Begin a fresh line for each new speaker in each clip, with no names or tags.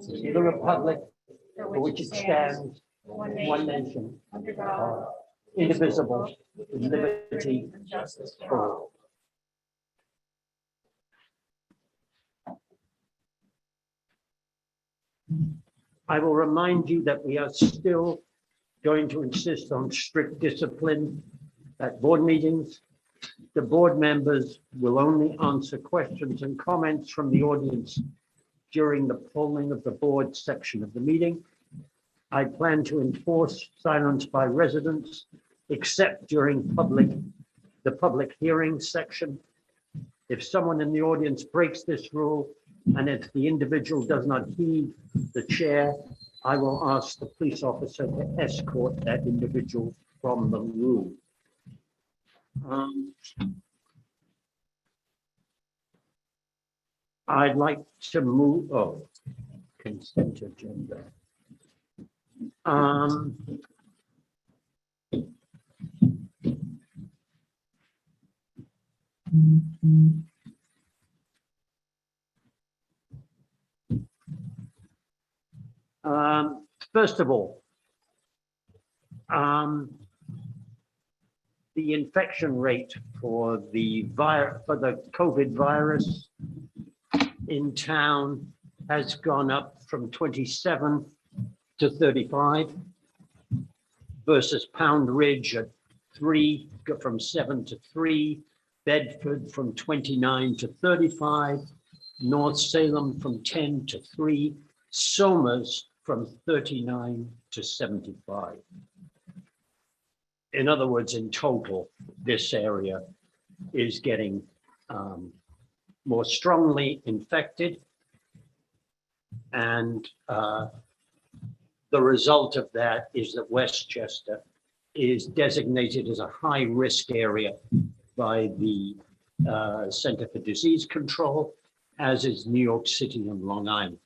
the republic for which it stands, one nation, under God, indivisible, with liberty and justice for all. I will remind you that we are still going to insist on strict discipline at board meetings. The board members will only answer questions and comments from the audience during the polling of the board section of the meeting. I plan to enforce silence by residents, except during the public hearing section. If someone in the audience breaks this rule, and if the individual does not heed the chair, I will ask the police officer to escort that individual from the room. I'd like to move, consent agenda. First of all, the infection rate for the COVID virus in town has gone up from 27 to 35 versus Pound Ridge at 3, from 7 to 3, Bedford from 29 to 35, North Salem from 10 to 3, Somers from 39 to 75. In other words, in total, this area is getting more strongly infected, and the result of that is that Westchester is designated as a high-risk area by the Center for Disease Control, as is New York City and Long Island.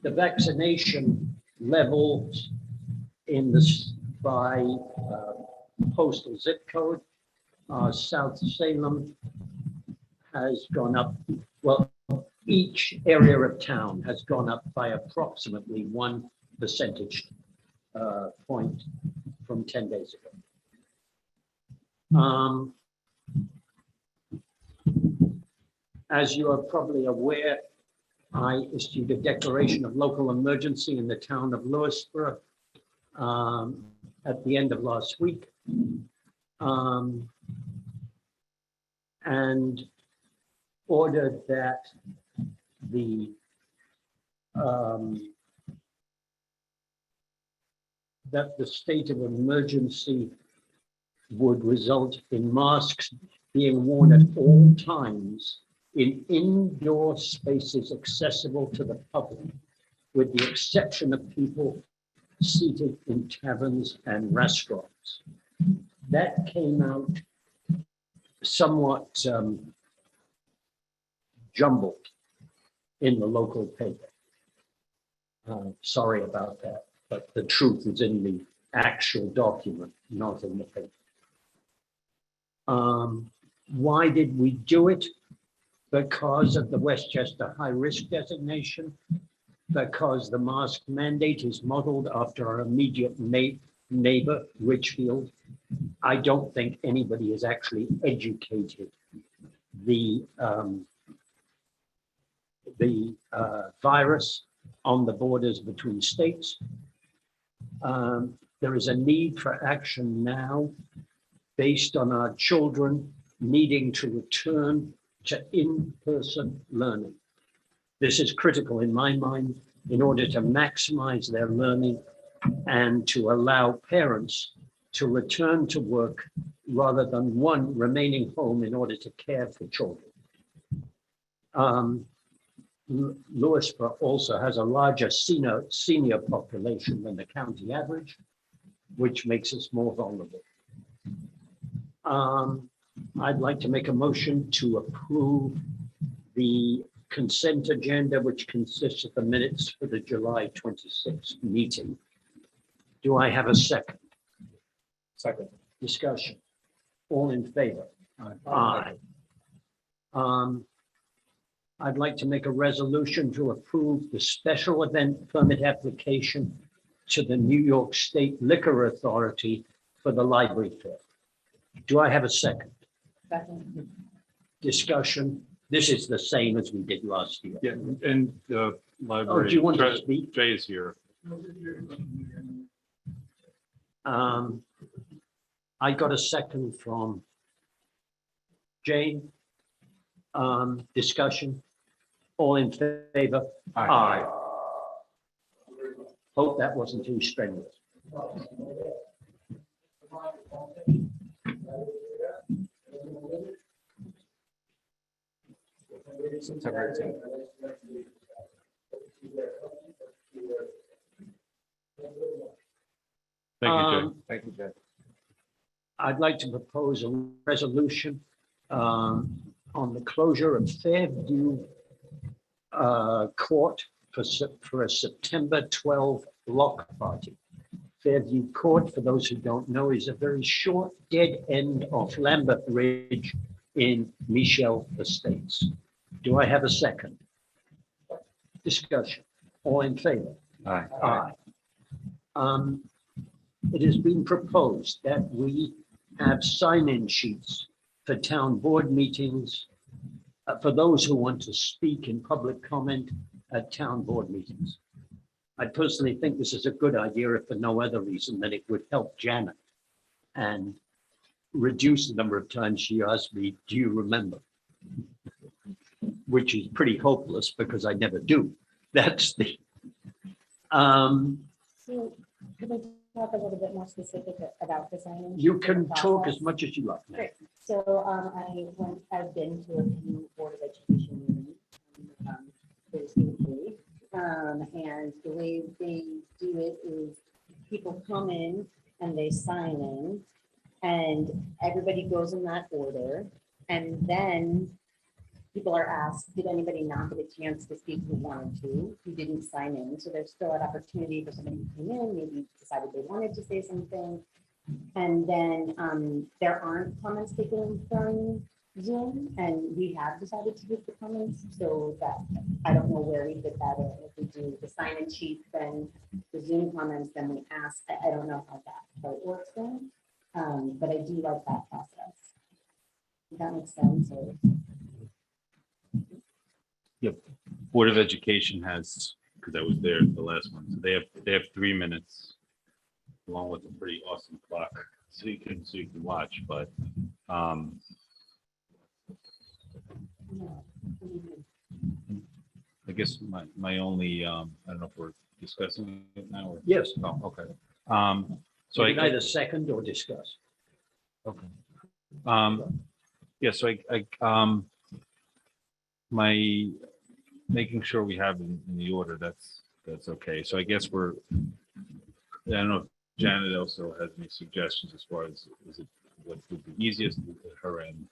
The vaccination levels in this by postal zip code, South Salem has gone up. Well, each area of town has gone up by approximately 1 percentage point from 10 days ago. As you are probably aware, I issued a declaration of local emergency in the town of Lewisboro at the end of last week, and ordered that the state of emergency would result in masks being worn at all times in indoor spaces accessible to the public, with the exception of people seated in taverns and restaurants. That came out somewhat jumbled in the local paper. Sorry about that, but the truth is in the actual document, not in the paper. Why did we do it? Because of the Westchester high-risk designation, because the mask mandate is modeled after our immediate neighbor, Richfield. I don't think anybody has actually educated the virus on the borders between states. There is a need for action now based on our children needing to return to in-person learning. This is critical in my mind in order to maximize their learning and to allow parents to return to work rather than one remaining home in order to care for children. Lewisboro also has a larger senior population than the county average, which makes us more vulnerable. I'd like to make a motion to approve the consent agenda, which consists of the minutes for the July 26th meeting. Do I have a second?
Second.
Discussion. All in favor? Aye. I'd like to make a resolution to approve the special event permit application to the New York State Liquor Authority for the library fair. Do I have a second?
Second.
Discussion. This is the same as we did last year.
Yeah, and the library.
Oh, do you want to speak?
Jay is here.
I got a second from Jane. Discussion. All in favor? Aye. Hope that wasn't too strenuous.
September 18th. Thank you, Jay. Thank you, Jay.
I'd like to propose a resolution on the closure of Fairview Court for a September 12 block party. Fairview Court, for those who don't know, is a very short dead end off Lambeth Ridge in Michelle Estates. Do I have a second? Discussion. All in favor?
Aye.
Aye. It has been proposed that we have sign-in sheets for town board meetings for those who want to speak in public comment at town board meetings. I personally think this is a good idea, if for no other reason than it would help Janet and reduce the number of times she asks me, do you remember? Which is pretty hopeless because I never do. That's the.
So could I talk a little bit more specific about the sign-in?
You can talk as much as you like.
Great. So I've been to a few Board of Education meetings. And the way they do it is people come in and they sign in and everybody goes in that order. And then people are asked, did anybody not get a chance to speak who wanted to, who didn't sign in? So there's still an opportunity for somebody who came in, maybe decided they wanted to say something. And then there aren't comments taken from Zoom, and we have decided to give the comments, so that I don't know where we fit that in. If we do the sign-in sheet, then the Zoom comments, then we ask. I don't know how it works then, but I do like that process. Does that make sense? Or?
Yep. Board of Education has, because I was there the last one, so they have 3 minutes, along with a pretty awesome clock, so you can watch. But I guess my only I don't know if we're discussing it now or
Yes.
oh, okay.
So I either second or discuss.
Okay. Yeah, so my making sure we have in the order, that's okay. So I guess I don't know if Janet also has any suggestions as far as what would be easiest at her end,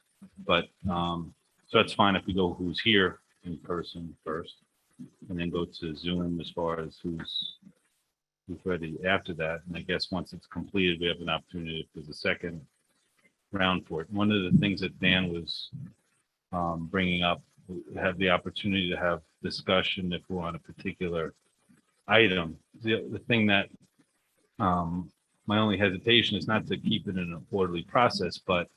but so that's fine if we go who's here in person first, and then go to Zoom as far as who's ready after that. And I guess once it's completed, we have an opportunity if there's a second round for it. One of the things that Dan was bringing up, we have the opportunity to have discussion if we're on a particular item. The thing that my only hesitation is not to keep it in an orderly process, but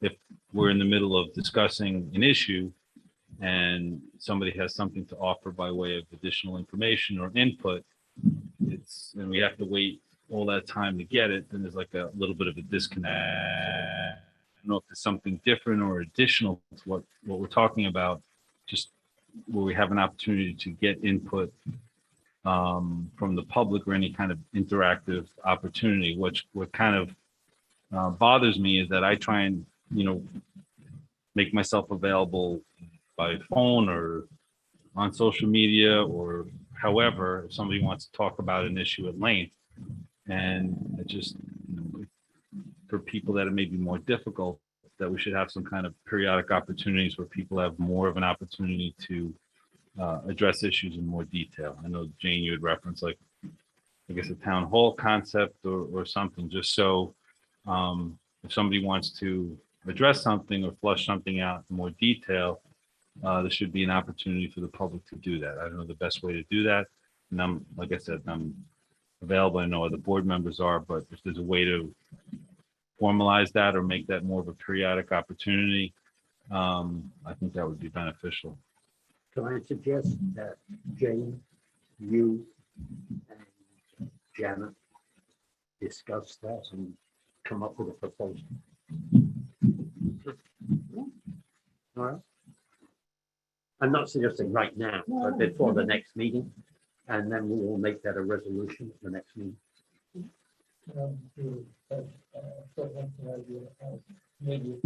if we're in the middle of discussing an issue and somebody has something to offer by way of additional information or input, and we have to wait all that time to get it, then there's like a little bit of a disconnect. I don't know if there's something different or additional to what we're talking about, just where we have an opportunity to get input from the public or any kind of interactive opportunity. What kind of bothers me is that I try and make myself available by phone or on social media or however, if somebody wants to talk about an issue at length. And it just, for people that it may be more difficult, that we should have some kind of periodic opportunities where people have more of an opportunity to address issues in more detail. I know, Jane, you had referenced I guess a town hall concept or something, just so if somebody wants to address something or flush something out in more detail, there should be an opportunity for the public to do that. I don't know the best way to do that. And I'm, like I said, I'm available. I know other board members are, but if there's a way to formalize that or make that more of a periodic opportunity, I think that would be beneficial.
Can I suggest that Jane, you and Janet discuss that and come up with a proposal? All right. I'm not suggesting right now, but before the next meeting, and then we will make that a resolution at the next meeting.
Maybe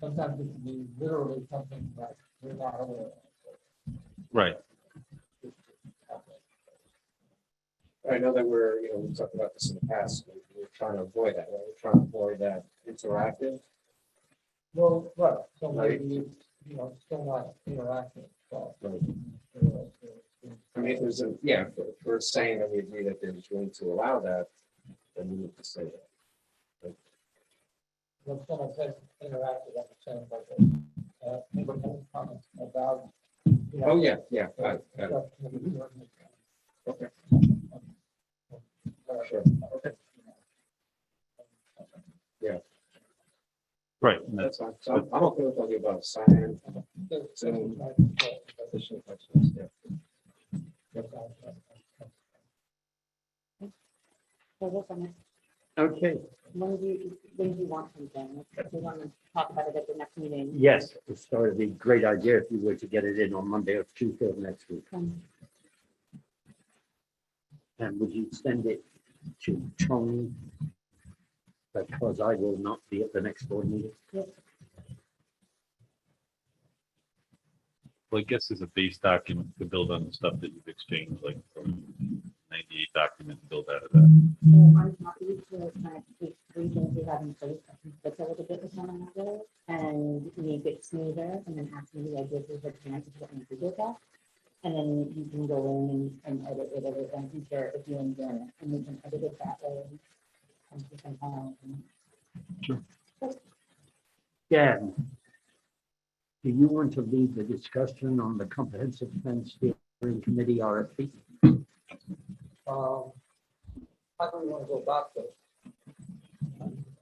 sometimes it can be literally something that we're not aware of.
Right.
I know that we talked about this in the past. We're trying to avoid that. Right? We're trying to avoid that interactive.
Well, right, so maybe, still not interactive. But,
I mean, if there's if we're saying that we agree that there's room to allow that, then we need to say that.
when someone says interactive, I'm saying like, anybody have comments about.
Oh, yeah. Okay. Sure. Okay. Yeah.
Right.
That's fine. So I'm okay with talking about sign. Additional questions. Yeah.
Okay,
When do you want something? If we want to talk about it at the next meeting.
yes, so it'd be a great idea if you were to get it in on Monday or Tuesday of next week. And would you send it to Tony? Because I will not be at the next board meeting.
Well, I guess as a base document to build on the stuff that you've exchanged, like from 98 document, build out of that.
So I'm happy to kind of take 3 things we have in place, I can fix a little bit with one another and make it smoother, and then ask me the ideas of the chance to what to do with that. And then you can go in and edit it and share it with you and Janet, and we can edit it that way. And we can,
Sure.
Dan, do you want to lead the discussion on the comprehensive plan steering committee RFP?
How do we want to go about this?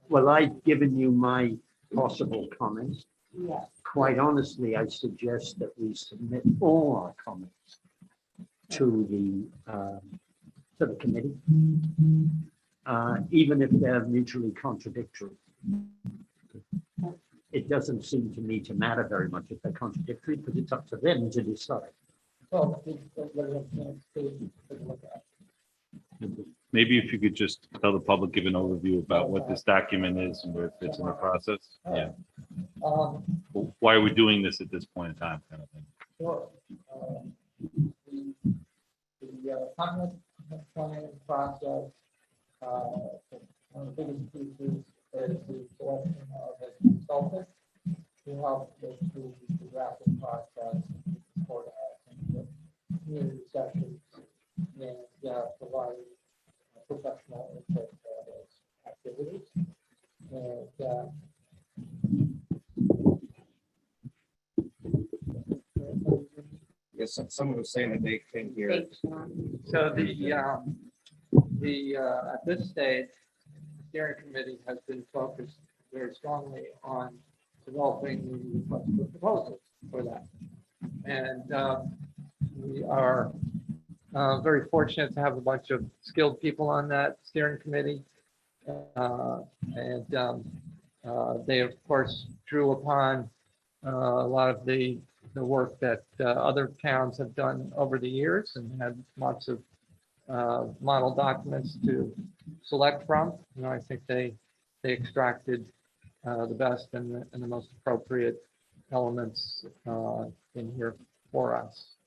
Well, I've given you my possible comments.
Yes.
Quite honestly, I suggest that we submit all our comments to the committee, even if they're mutually contradictory. It doesn't seem to me to matter very much if they're contradictory, because it's up to them to decide.
Well, everybody has a chance to take a look at it.
Maybe if you could just tell the public, give an overview about what this document is and where it fits in the process. Yeah. Why are we doing this at this point in time, kind of thing?
Sure. The comprehensive planning process, one of the biggest pieces is the selection of a consultant to help with the drafting process for the community sessions and provide professional input for those activities. And
Yes, someone was saying that they came here.
so at this stage, the steering committee has been focused very strongly on developing the request for proposals for that. And we are very fortunate to have a bunch of skilled people on that steering committee. They, of course, drew upon a lot of the work that other towns have done over the years and had lots of model documents to select from. I think they extracted the best and the most appropriate elements in here for us.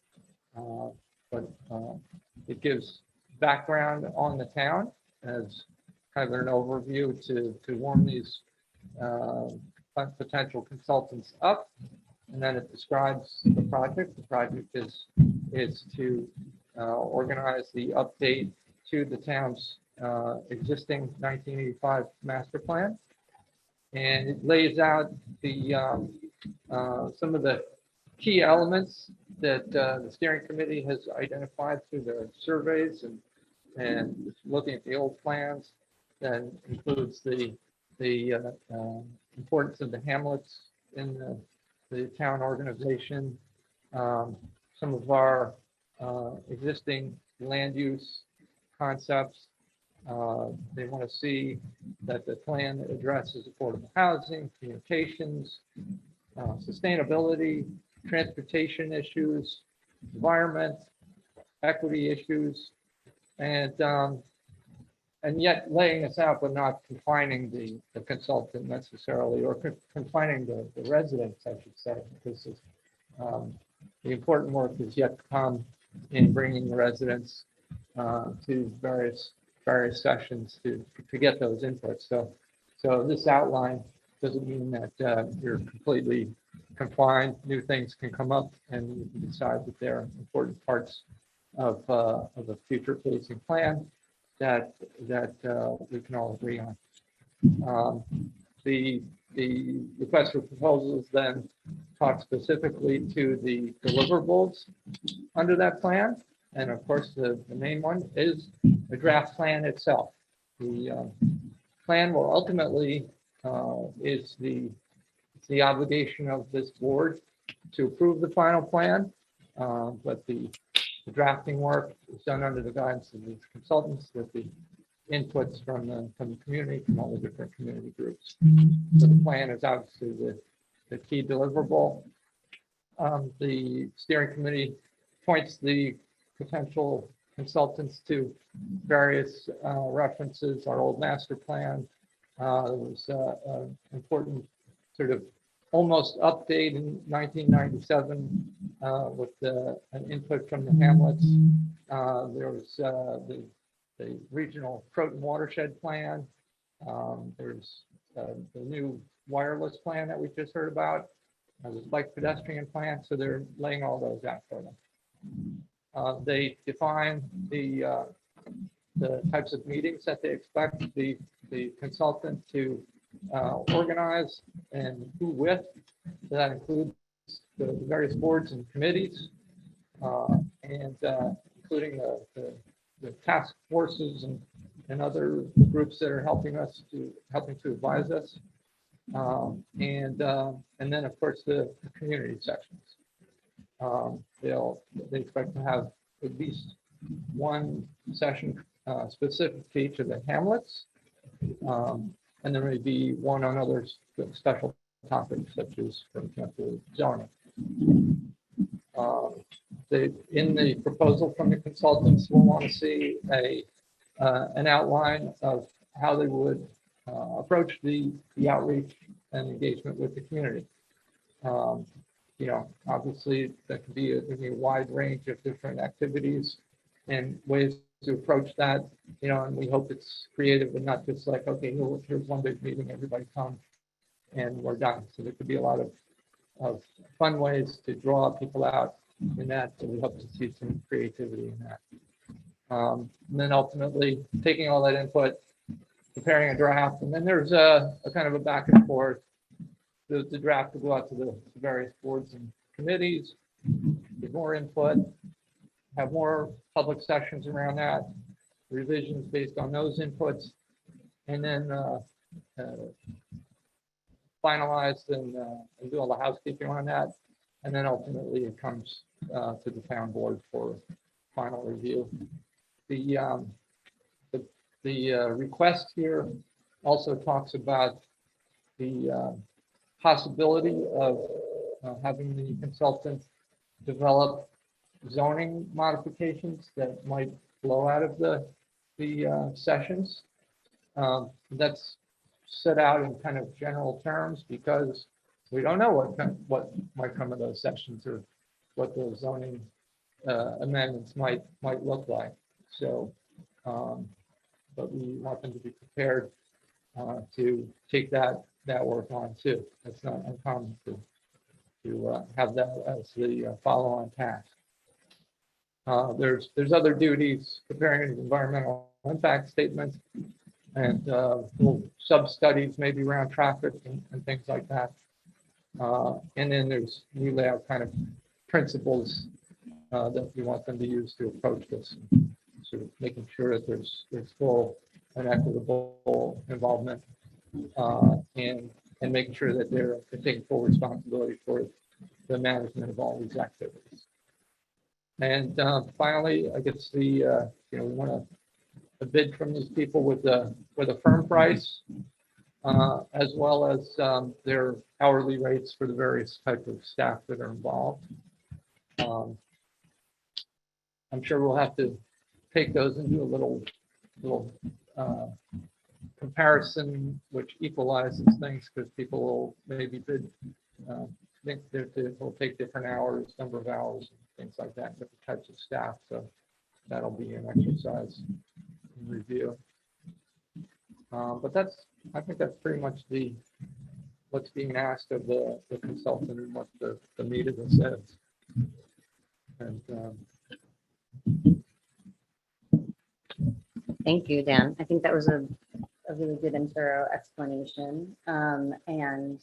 But it gives background on the town as kind of an overview to warm these potential consultants up. And then it describes the project. The project is to organize the update to the town's existing 1985 master plan. And it lays out the some of the key elements that the steering committee has identified through their surveys and looking at the old plans. That includes the importance of the hamlets in the town organization, some of our existing land use concepts. They want to see that the plan addresses affordable housing, communications, sustainability, transportation issues, environment, equity issues, and yet laying this out, but not confining the consultant necessarily, or confining the residents, I should say, because the important work is yet to come in bringing the residents to various sessions to get those inputs. So this outline doesn't mean that you're completely confined. New things can come up, and you can decide that they're important parts of a future facing plan that we can all agree on. The request for proposals then talk specifically to the deliverables under that plan. And of course, the main one is the draft plan itself. The plan will ultimately is the obligation of this board to approve the final plan, but the drafting work is done under the guidance of these consultants with the inputs from the community, from all the different community groups. So the plan is obviously the key deliverable. The steering committee points the potential consultants to various references, our old master plan. There was an important sort of almost update in 1997 with an input from the hamlets. There was the regional Croton watershed plan. There's the new wireless plan that we just heard about. There's bike pedestrian plan, so they're laying all those out for them. They define the types of meetings that they expect the consultant to organize and who with. So that includes the various boards and committees, and including the task forces and other groups that are helping to advise us, and then of course the community sections. They expect to have at least one session specific to each of the hamlets, and there may be one on other special topics such as, for example, zoning. In the proposal from the consultants, we'll want to see an outline of how they would approach the outreach and engagement with the community. Obviously, that could be a wide range of different activities and ways to approach that. And we hope it's creative and not just like, okay, here's one big meeting, everybody come, and we're done. So there could be a lot of fun ways to draw people out in that. So we hope to see some creativity in that. And then ultimately taking all that input, preparing a draft, and then there's a kind of a back and forth. The draft will go out to the various boards and committees, get more input, have more public sessions around that, revisions based on those inputs, and then finalize and do all the housekeeping on that. And then ultimately it comes to the town board for final review. The request here also talks about the possibility of having the consultant develop zoning modifications that might flow out of the sessions. That's set out in kind of general terms because we don't know what might come of those sessions or what those zoning amendments might look like. So, but we want them to be prepared to take that work on too. It's not uncommon to have that as the follow-on task. There's other duties, preparing environmental impact statements and little sub-studies maybe around traffic and things like that. And then we lay out kind of principles that we want them to use to approach this. Sort of making sure that there's full and equitable involvement and making sure that they're taking full responsibility for the management of all these activities. And finally, I guess we want a bid from these people with a firm price, as well as their hourly rates for the various types of staff that are involved. I'm sure we'll have to take those and do a little comparison, which equalizes things because people will maybe bid. Think that they'll take different hours, number of hours, things like that, different types of staff. So that'll be an exercise in review. But I think that's pretty much what's being asked of the consultant and what the meat of this is. And
Thank you, Dan. I think that was a really good and thorough explanation. And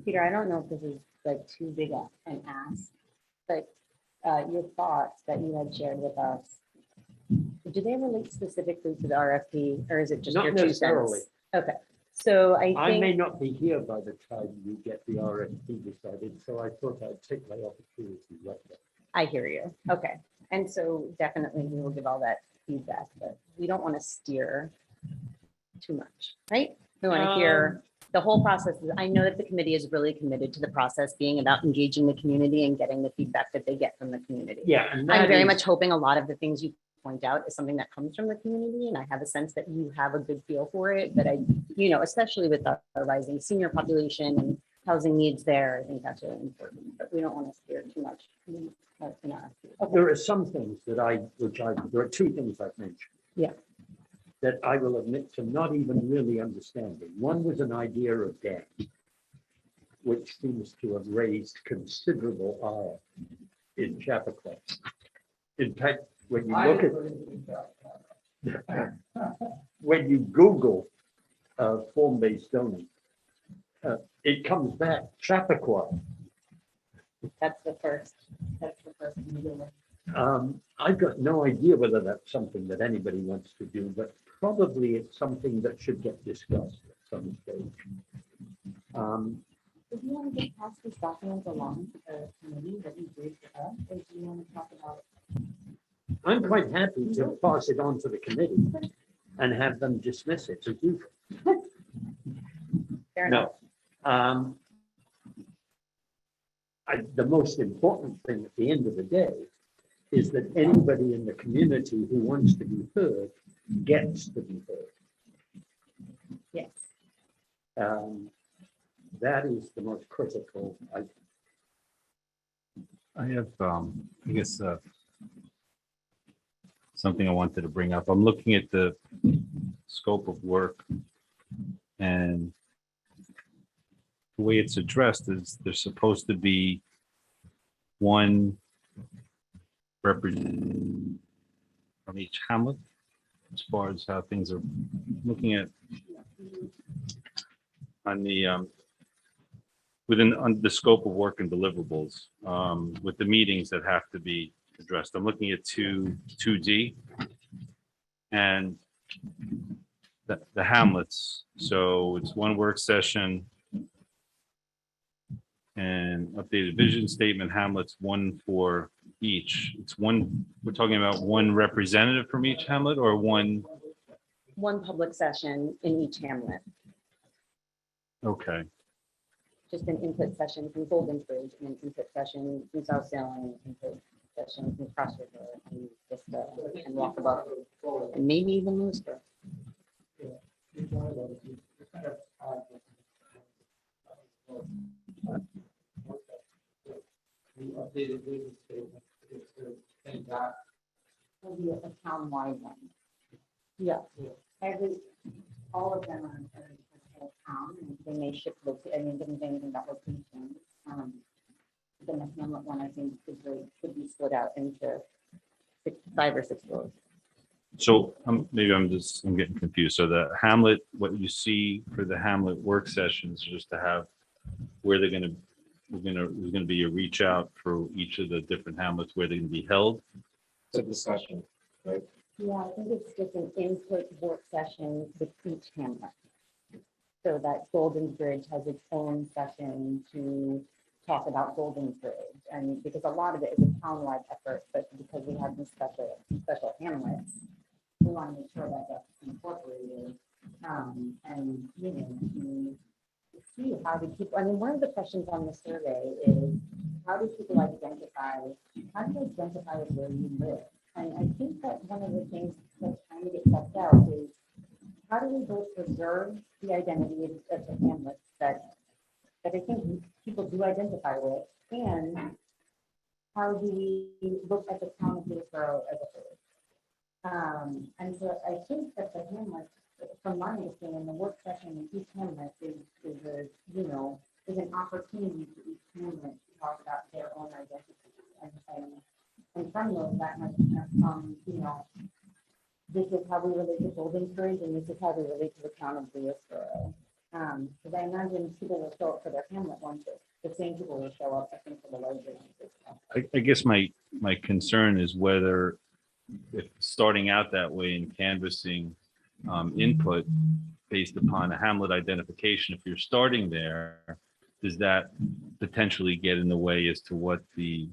Peter, I don't know if this is like too big an ask, but your thoughts that you had shared with us, do they relate specifically to the RFP or is it just
Not
your 2
necessarily.
cents? Okay, so I
I may
think,
not be here by the time you get the RFP decided, so I thought I'd take my opportunity right there.
I hear you. Okay. And so definitely we will give all that feedback, but we don't want to steer too much, right? We want to hear the whole process. I know that the committee is really committed to the process being about engaging the community and getting the feedback that they get from the community.
Yeah, and
I'm
that
very
is-
much hoping a lot of the things you point out is something that comes from the community. And I have a sense that you have a good feel for it, but especially with our rising senior population and housing needs there, I think that's really important, but we don't want to steer too much. In our. Okay.
There are some things that there are 2 things I've mentioned.
Yeah.
That I will admit to not even really understanding. One was an idea of Dan, which seems to have raised considerable ire in Chappaqua. In fact, when you look at, when you Google form-based zoning, it comes back Chappaqua.
That's the first.
I've got no idea whether that's something that anybody wants to do, but probably it's something that should get discussed at some stage.
Do you want to just pass these documents along to the committee that you briefed us, or do you want to talk about?
I'm quite happy to pass it on to the committee and have them dismiss it as usual.
Fair enough.
No. The most important thing at the end of the day is that anybody in the community who wants to be heard gets to be heard.
Yes.
That is the most critical.
I have, I guess, something I wanted to bring up. I'm looking at the scope of work and the way it's addressed is there's supposed to be one representative from each hamlet as far as how things are looking at on the within the scope of work and deliverables with the meetings that have to be addressed. I'm looking at 2D and the hamlets. So it's one work session and updated vision statement hamlets, one for each. It's one, we're talking about one representative from each hamlet or one?
One public session in each hamlet,
Okay.
just an input session from Golden Bridge and an input session from South Salem, input session from Cross River and Vista and Walkabout and maybe even Lewisboro.
the updated vision statement, it's the same doc.
It'll be a town-wide one. Yeah, all of them are in a town, and they may shift, didn't say anything about location. Then the Hamlet one, I think, could be split out into 5 or 6 rows.
So maybe I'm getting confused. So the Hamlet, what you see for the Hamlet work sessions, just to have where they're gonna, there's gonna be a reach out for each of the different Hamlets where they're gonna be held.
It's a discussion, right?
Yeah, I think it's just an input work session with each hamlet. So that Golden Bridge has its own session to talk about Golden Bridge. And because a lot of it is a town-wide effort, but because we have these special hamlets, we want to make sure that that's incorporated. And, you know, to see how do people, I mean, one of the questions on the survey is, how do people identify where you live? And I think that one of the things that's trying to get left out is, how do we both preserve the identity of the hamlets that I think people do identify with, and how do we look at the town of Lewisboro as a whole? And so I think that the hamlet, from my understanding, the work session in each hamlet is a, you know, is an opportunity for each hamlet to talk about their own identity. And from those, that might come, you know, this is how we relate to Golden Bridge, and this is how we relate to the town of Lewisboro. Because I imagine people will show up for their hamlet ones, but the same people will show up, I think, for the larger ones as well.
I guess my concern is whether, if starting out that way and canvassing input based upon a Hamlet identification, if you're starting there, does that potentially get in the way as to what the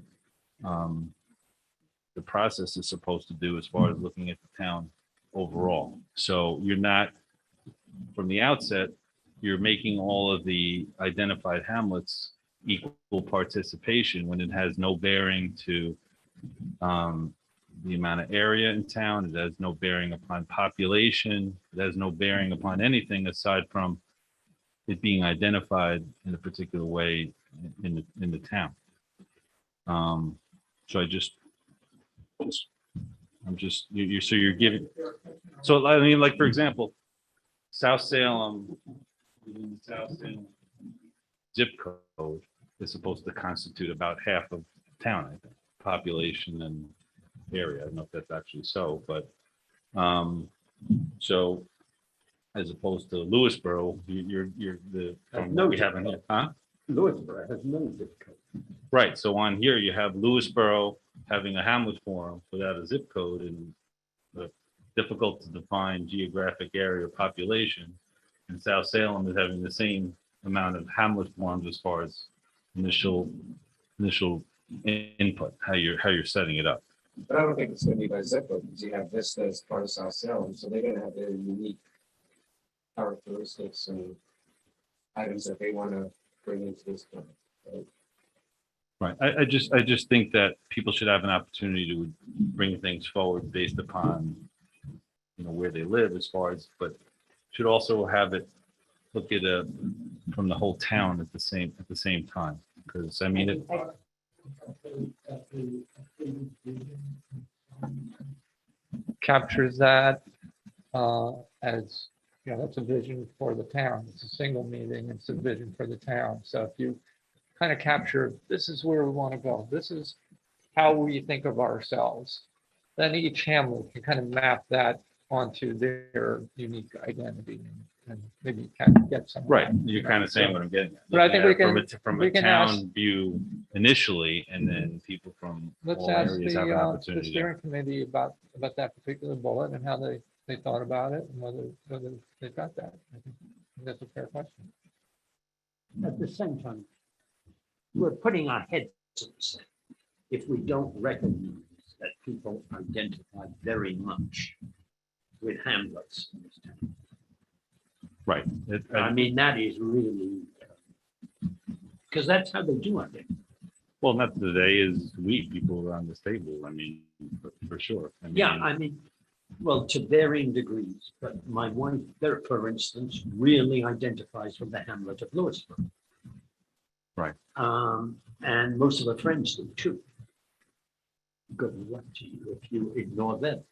process is supposed to do as far as looking at the town overall? So you're not, from the outset, you're making all of the identified hamlets equal participation when it has no bearing to the amount of area in town. It has no bearing upon population. It has no bearing upon anything aside from it being identified in a particular way in the town. So you're giving, so I mean, like, for example, South Salem, within the South Salem zip code is supposed to constitute about half of town, I think, population and area. I don't know if that's actually so, but so as opposed to Lewisboro, you're the, from what we have in here, huh?
Lewisboro has no zip code.
Right, so on here you have Lewisboro having a Hamlet forum without a zip code and the difficult to define geographic area or population. And South Salem is having the same amount of Hamlet forums as far as initial input, how you're setting it up.
But I don't think it's gonna be by zip code, because you have Vista as part of South Salem, so they're gonna have their unique characteristics and items that they wanna bring into this plan, right?
Right. I just think that people should have an opportunity to bring things forward based upon, you know, where they live as far as, but should also have it look at from the whole town at the same time. Because I mean,
captures that as, you know, that's a vision for the town. It's a single meeting. It's a vision for the town. So if you kind of capture, this is where we want to go. This is how we think of ourselves. Then each hamlet can kind of map that onto their unique identity and maybe kind of get some.
right, you're kind of saying what I'm getting at.
But I think we
Looking at it
can-
from
we
a
can
town
ask-
view initially, and then people from
Let's
all
ask
areas have an
the
opportunity.
steering committee about that particular bullet and how they thought about it and whether they got that. I think that's a fair question.
At the same time, we're putting our heads in the sand if we don't recognize that people identify very much with hamlets in this town.
Right.
I mean, that is really, because that's how they do it.
Well, not today is we people around this table. I mean, for sure. I mean,
Yeah, I mean, well, to varying degrees, but my wife, there, for instance, really identifies with the hamlet of Lewisboro.
Right.
And most of her friends do too. Good luck to you if you ignore them.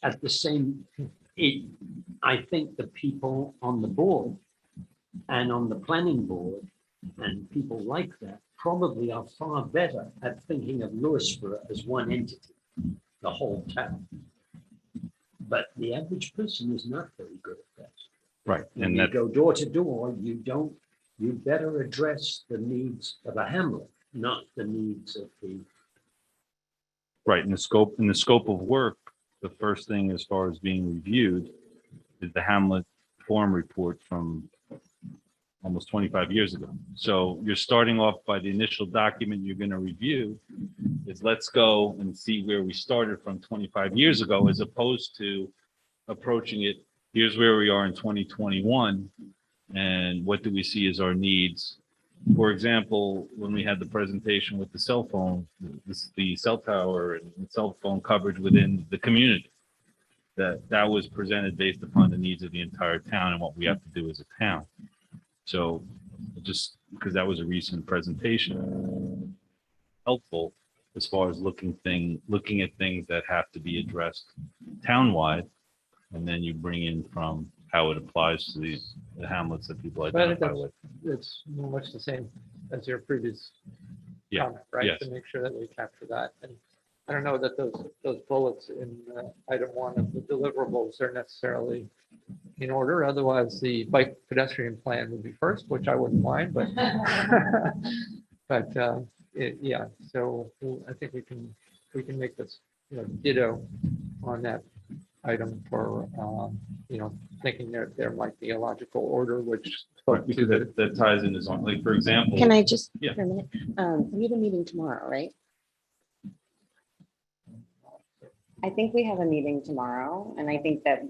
At the same, I think the people on the board and on the planning board and people like that probably are far better at thinking of Lewisboro as one entity, the whole town. But the average person is not very good at that.
Right.
When
And
you
that,
go door to door, you better address the needs of a hamlet, not the needs of the.
right, in the scope of work, the first thing as far as being reviewed is the Hamlet Forum report from almost 25 years ago. So you're starting off by the initial document you're going to review is let's go and see where we started from 25 years ago, as opposed to approaching it, here's where we are in 2021, and what do we see as our needs? For example, when we had the presentation with the cell phone, the cell tower and cell phone coverage within the community, that was presented based upon the needs of the entire town and what we have to do as a town. So just because that was a recent presentation, helpful as far as looking at things that have to be addressed townwide, and then you bring in from how it applies to the hamlets that people
But
identify with.
it's much the same as your previous
Yeah,
comment, right?
yes.
To make sure that we capture that. And I don't know that those bullets in item 1 of the deliverables are necessarily in order. Otherwise, the bike pedestrian plan would be first, which I wouldn't mind, but yeah. So I think we can make this, ditto on that item for, thinking there might be a logical order, which
Right, because that ties in as on, like, for example.
Can I just,
Yeah.
for a minute, we have a meeting tomorrow, right? I think we have a meeting tomorrow, and I think that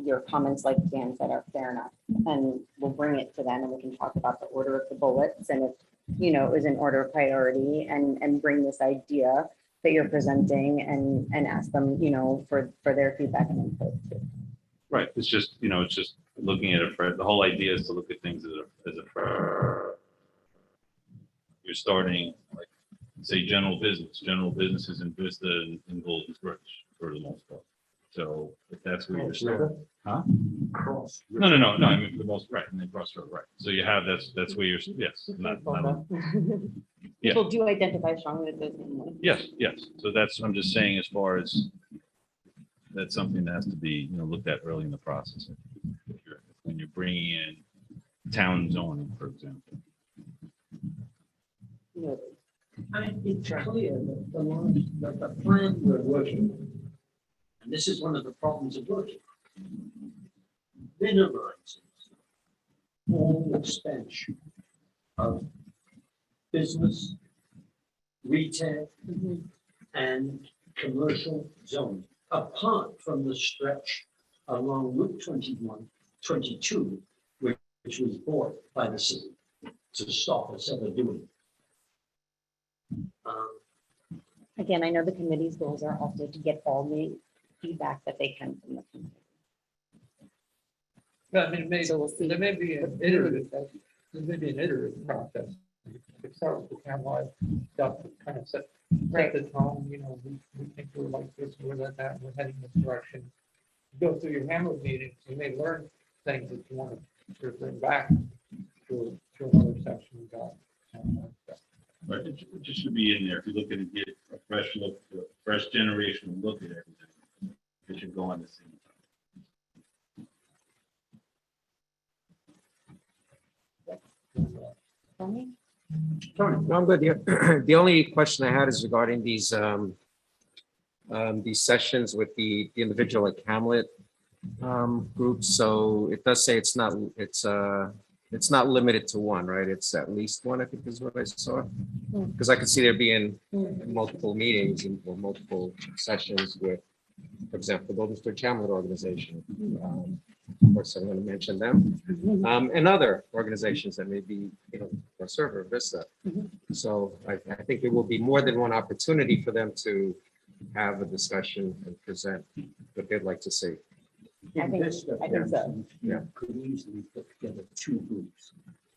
your comments, like Dan said, are fair enough. And we'll bring it to them and we can talk about the order of the bullets and if, it was in order of priority and bring this idea that you're presenting and ask them, for their feedback and input too.
Right, it's just looking at the whole idea is to look at things as a you're starting, like, say, general business is in Vista and Golden Bridge for the most part. So if that's where you're starting. Huh?
Cross.
No, I mean, for the most, right, and then crossroad, right. So you have, that's where you're, yes, not, Yeah.
People do identify strongly with those.
yes. So I'm just saying, as far as, that's something that has to be, looked at early in the process. When you're bringing in town zoning, for example.
It's clear that the plan we're working on, and this is one of the problems of working, minimizes all expansion of business, retail, and commercial zoning, apart from the stretch along Route 22, which was bought by the city to stop us ever doing it.
Again, I know the committee's goals are also to get all the feedback that they can from the community.
I mean,
So we'll see.
there may be an iterative process. It starts with townwide stuff, kind of set the tone, we think we're like this, we're like that, we're heading this direction. Go through your Hamlet meetings, you may learn things that you want to sort of bring back to another section about townwide stuff.
Right, it just should be in there. If you look at it, get a fresh look, a fresh generation look at everything. It should go on the same
Tony?
No, I'm good. The only question I had is regarding these sessions with the individual like Hamlet groups. So it does say it's not limited to one, right? It's at least one, I think is what I saw. Because I could see there being multiple meetings or multiple sessions with, for example, the Golden State Hamlet organization. Of course, I'm going to mention them, and other organizations that may be, or server Vista. So I think there will be more than one opportunity for them to have a discussion and present what they'd like to see.
I think so.
Yeah.
Could easily put together two groups.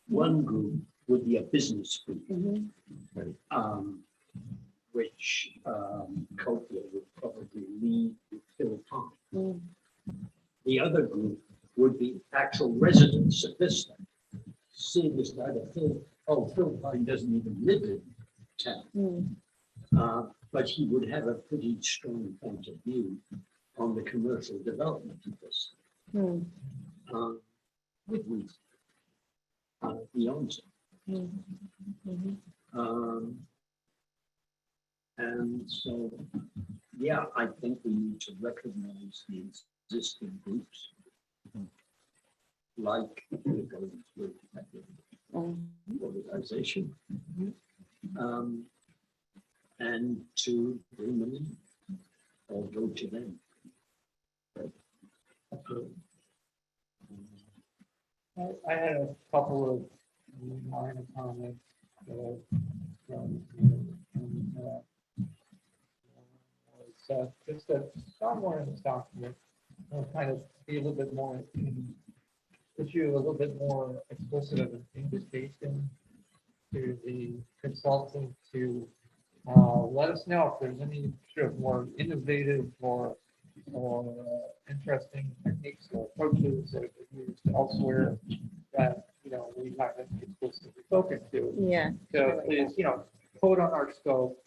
One group would be a business group, which Copley would probably lead with Phil Tom. The other group would be actual residents of Vista. See this guy, Paul Philpine doesn't even live in town. But he would have a pretty strong point of view on the commercial development of this. With reason. He owns it. And so, yeah, I think we need to recognize the existing groups. Like the Golden Spirit organization. And to bring them in or go to them.
I had a couple of minor comments. Just that somewhere in this document, kind of be a little bit more, issue a little bit more explicit of an invitation to the consultant to let us know if there's any sort of more innovative or interesting techniques or approaches that are used elsewhere that, we haven't explicitly spoken to.
Yeah.
So please, quote on our scope,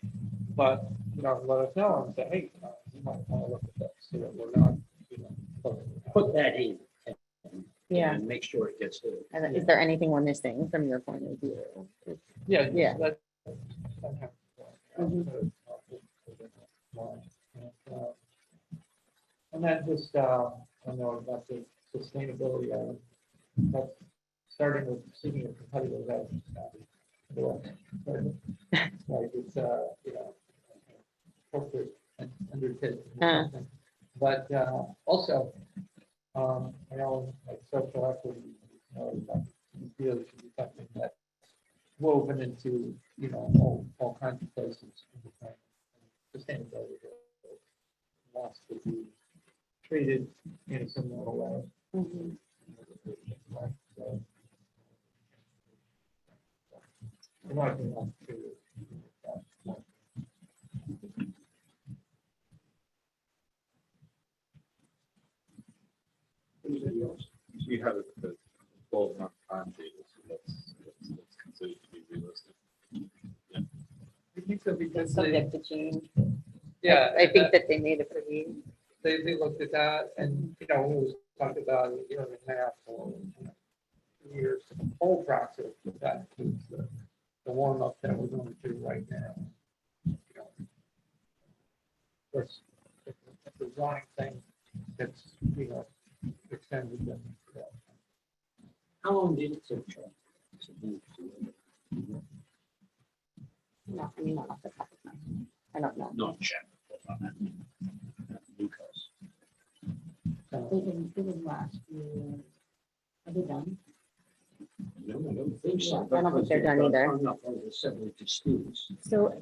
but, let us know and say, hey, you might want to look at that so that we're not,
Put that in.
Yeah.
And make sure it gets there.
And is there anything we're missing from your point of view?
Yeah.
Yeah.
And then just, I know about the sustainability of that's starting with seeking a competitive edge. Like it's, corporate undertaking or something. But also, I know like social equity, really should be something that's woven into, all kinds of places. Sustainability wants to be treated in a similar way. So, in my opinion,
Anybody else?
We have a 12-month timetable, so that's considered to be realistic.
I think so because
Subject to change.
yeah,
I think that they made it pretty.
they looked at that and, we always talked about a year and a half or 2 years, the whole process, but that includes the warm up that we're going through right now. Of course, if the zoning thing that's, extended them.
How long did it take? Charlie, to move to
No, I mean, not off the top of my head. I don't know.
not Chapel, Newcastle?
It was last year. Are they done?
No, I don't think so.
Yeah, I don't think they're done
because they've got
either.
hung up over several disputes.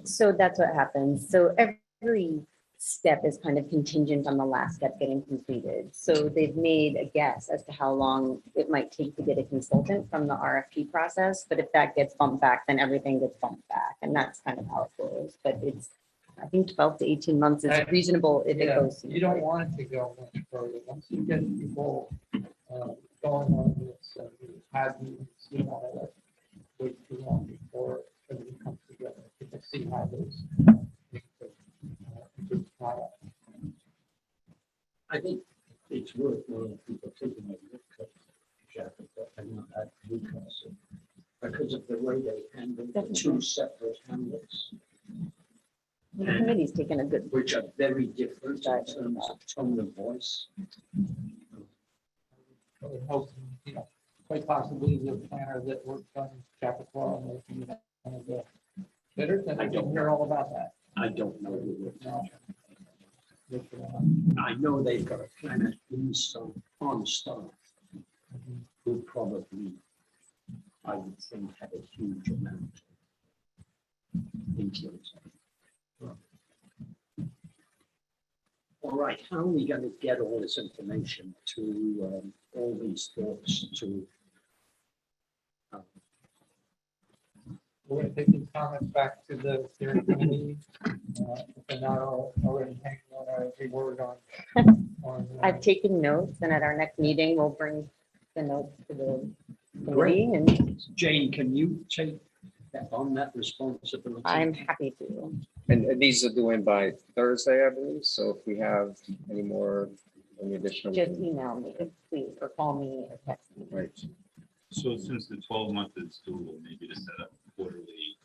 So that's what happens. So every step is kind of contingent on the last step getting completed. So they've made a guess as to how long it might take to get a consultant from the RFP process. But if that gets bumped back, then everything gets bumped back. And that's kind of how it goes. But it's, I think 12 to 18 months is reasonable if it
Yeah,
goes.
you don't want it to go much further. Once you get people going on this, have meetings, you don't want to let wait too long before everything comes together. You can see how those things are.
I think it's worthwhile people taking a look at Chapel and not at Newcastle because of the way they handle the two separate hamlets,
The committee's taken a good.
which are very different in terms of tone of voice.
I would hope, quite possibly the planner that worked on Chappaqua will be one of the bidders, and I don't hear all about that.
I don't know who it
No.
is. I know they've got a planner on staff who probably, I would think, had a huge amount of influence. All right, how are we going to get all this information to all these thoughts to?
We're going to take these comments back to the steering committee. If they're not already hanging on every word on.
I've taken notes and at our next meeting, we'll bring the notes to the committee and
Jane, can you take on that responsibility?
I'm happy to.
And these are due in by Thursday, I believe. So if we have any additional.
Just email me, please, or call me or text me.
Right.
So since the 12-month is doable, maybe to set up quarterly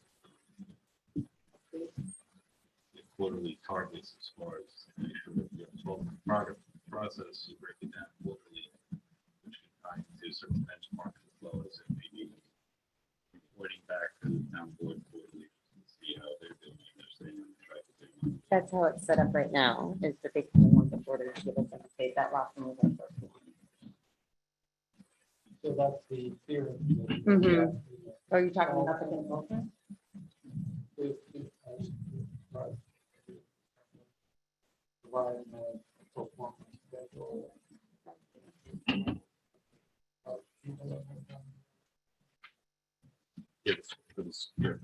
targets as far as make sure that we have a 12-month process, you break it down quarterly, which can tie into certain benchmark flows and maybe reporting back to the town board quarterly to see how they're doing, they're staying on track with their money.
That's how it's set up right now, is that they come in once a quarter to give us an update. That last one was our first one.
So that's the theory.
Mhm. Are you talking about the consultant?
Providing a performance schedule.
It's for the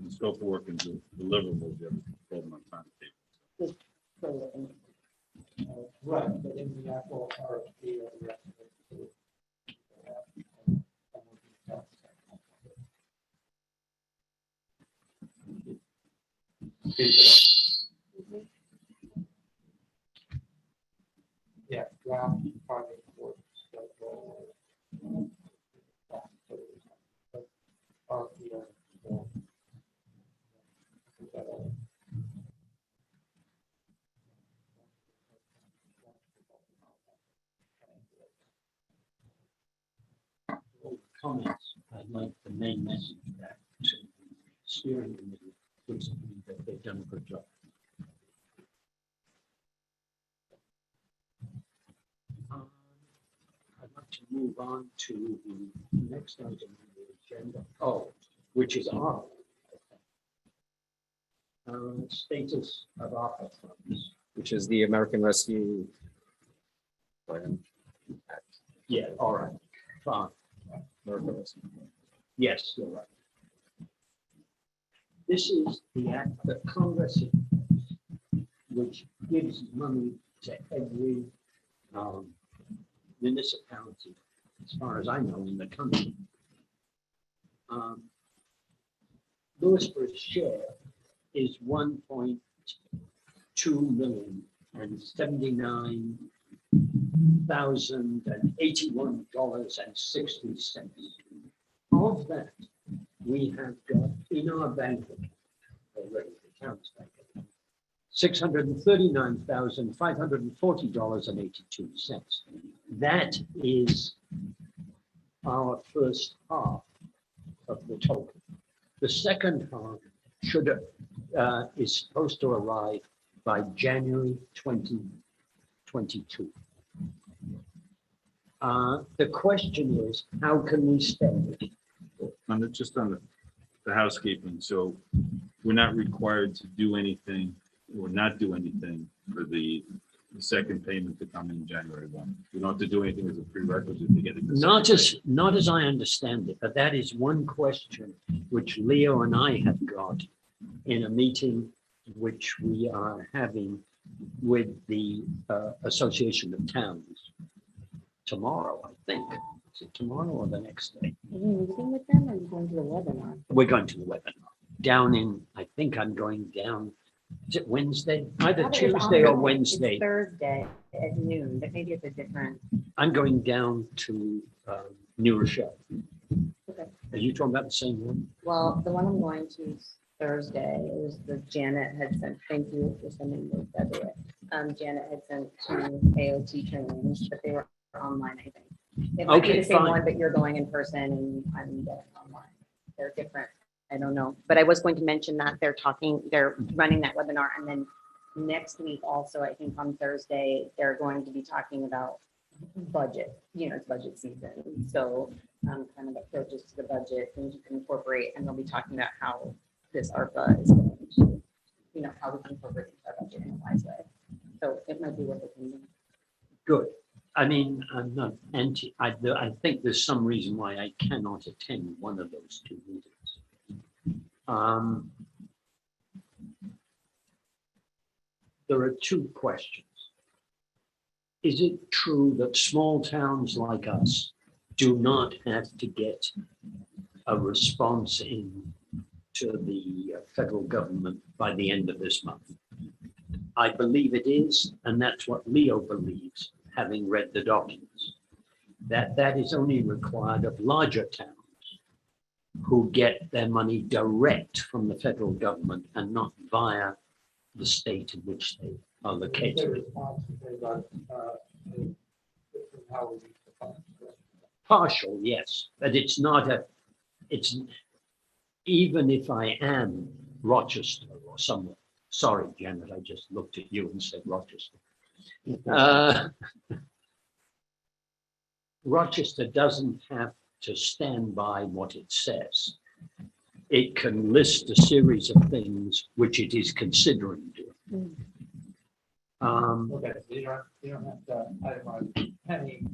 scope of work and the deliverables, you have a 12-month time.
Right, but in the actual RFP or the actual. Yeah, draft project work schedule. RFP or.
Comments, I'd like the main message back to the steering committee, which means that they've done a good job. I'd like to move on to the next item on the agenda, which is our status of ARPA funds.
Which is the American Rescue Plan.
Yeah, all right, fine.
American Rescue.
Yes, you're right. This is the act that Congress, which gives money to every municipality, as far as I know, in the country. Lewisboro's share is $1.2 million and $79,081.60. Of that, we have got in our bank account already, the town's bank account, $639,540.82. That is our first half of the total. The second half is supposed to arrive by January 2022. The question is, how can we spend it?
Just on the housekeeping, so we're not required to do anything or not do anything for the second payment to come in January 1. We don't have to do anything as a prerequisite to get it.
Not as I understand it, but that is one question which Leo and I have got in a meeting which we are having with the Association of Towns tomorrow, I think. Is it tomorrow or the next day?
Are you meeting with them or are you going to the webinar?
We're going to the webinar down in, I think I'm going down, is it Wednesday? Either Tuesday or Wednesday.
It's Thursday at noon, but maybe it's a different.
I'm going down to New Rochelle.
Okay.
Are you talking about the same one?
Well, the one I'm going to is Thursday. It was the Janet had sent, thank you for sending those, by the way. Janet had sent 2 AOT trainings, but they were online, I think. It might be
Okay,
the same
fine.
one, but you're going in person and I'm going online. They're different. I don't know, but I was going to mention that they're running that webinar, and then next week also, I think on Thursday, they're going to be talking about budget, it's budget season. So kind of approaches to the budget, things you can incorporate, and they'll be talking about how this ARPA is going to, how we can incorporate into our budget in a wise way. So it might be worth attending.
Good. I mean, I'm not anti, I think there's some reason why I cannot attend one of those 2 meetings. There are 2 questions. Is it true that small towns like us do not have to get a response in to the federal government by the end of this month. I believe it is, and that's what Leo believes, having read the documents, that is only required of larger towns who get their money direct from the federal government and not via the state in which they are
Their
located.
response is they got, how we use the funds.
Partial, yes, but it's not it's, even if I am Rochester or somewhere, sorry, Janet, I just looked at you and said Rochester. Rochester doesn't have to stand by what it says. It can list a series of things which it is considering doing.
Okay, so you don't have to itemize penny,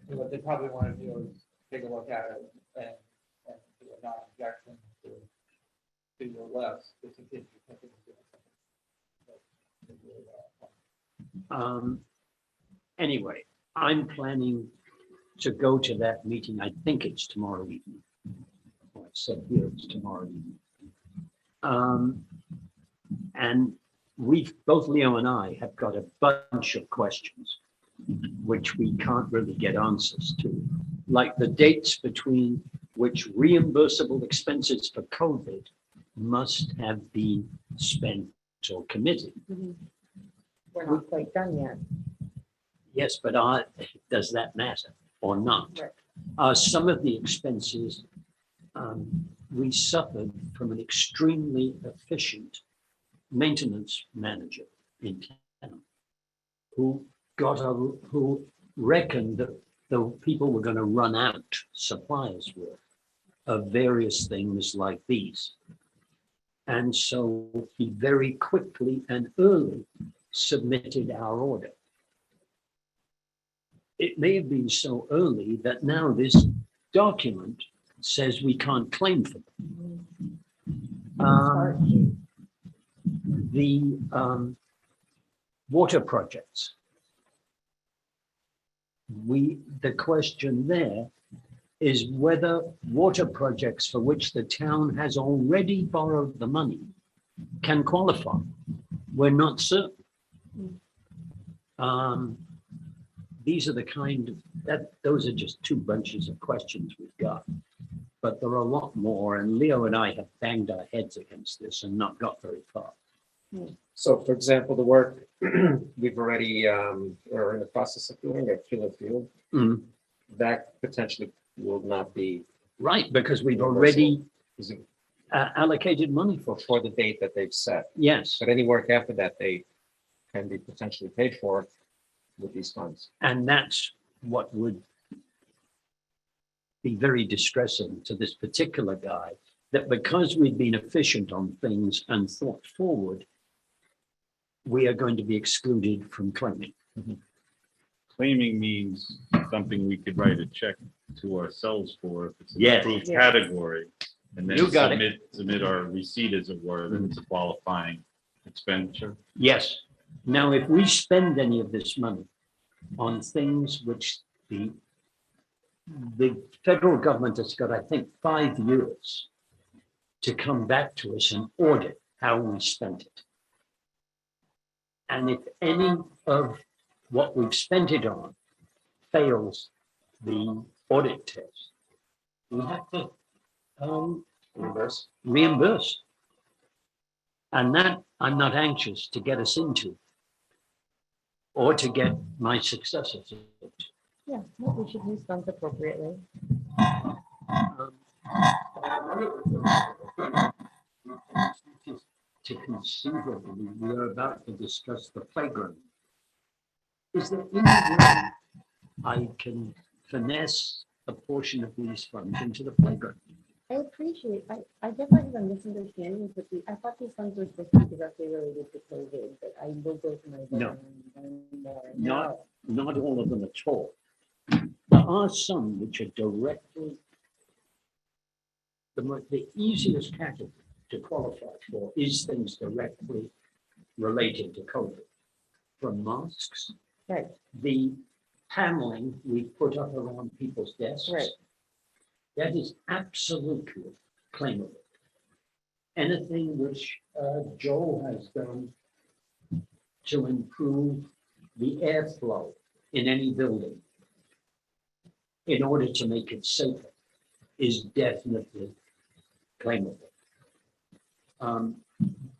and what they probably want to do is take a look at it and do a non-objection to your less, just in case you think it's
Anyway, I'm planning to go to that meeting. I think it's tomorrow evening. Well, I said here it's tomorrow evening. And both Leo and I have got a bunch of questions which we can't really get answers to, like the dates between which reimbursable expenses for COVID must have been spent or committed.
We're not quite done yet.
Yes, but does that matter or not?
Right.
Some of the expenses we suffered from an extremely efficient maintenance manager in town who reckoned that the people were going to run out, suppliers were, of various things like these. And so he very quickly and early submitted our order. It may have been so early that now this document says we can't claim for them. The water projects. The question there is whether water projects for which the town has already borrowed the money can qualify. We're not certain. These are the kind of, those are just two bunches of questions we've got. But there are a lot more, and Leo and I have banged our heads against this and not got very far.
So for example, the work we've already, are in the process of doing at Kilo Field, that potentially will not be
Right, because we've already
is it
allocated money for.
for the date that they've set.
Yes,
But any work after that date can be potentially paid for with these funds.
and that's what would be very distressing to this particular guy, that because we've been efficient on things and thought forward, we are going to be excluded from claiming.
Claiming means something we could write a check to ourselves for if it's an
Yes.
approved
Yeah.
category. And then
You got it.
submit our receipt as it were, that it's a qualifying expenditure.
Yes. Now, if we spend any of this money on things which the federal government has got, I think, 5 years to come back to us and audit how we spent it. And if any of what we've spent it on fails the audit test, we have to reimburse. And that I'm not anxious to get us into or to get my successors into.
Yeah, we should use funds appropriately.
To conceivably, we are about to discuss the playground. Is there any way I can finesse a portion of these funds into the playground?
I appreciate, I guess I have a misunderstanding, but I thought these funds were supposed to be directly related to COVID, but I will go to my.
No.
More.
Not all of them at all. There are some which are directly, the easiest category to qualify for is things directly related to COVID. From masks,
Right,
the paneling we put up around people's desks.
right.
That is absolutely claimable. anything which Joel has done to improve the airflow in any building in order to make it safer is definitely claimable.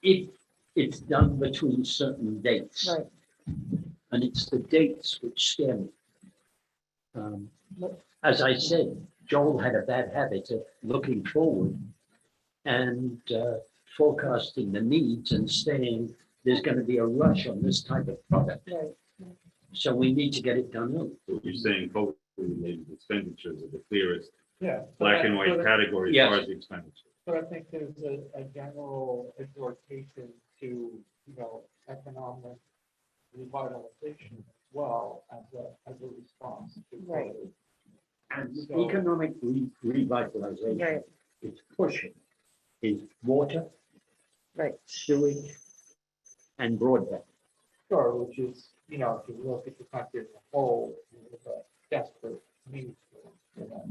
If it's done between certain dates.
Right.
And it's the dates which scare me. As I said, Joel had a bad habit of looking forward and forecasting the needs and saying there's going to be a rush on this type of product.
Right.
So we need to get it done early.
So you're saying COVID-related expenditures are the clearest
Yeah.
black and white category as
Yes.
far as the expenditure.
But I think there's a general exhortation to, economic revitalization as well as a response to
Right.
COVID.
And
So-
economic revitalization
Right.
is pushing is water,
Right.
sewage, and broadband.
Sure, which is, if you look at the country as a whole, there's a desperate need for that.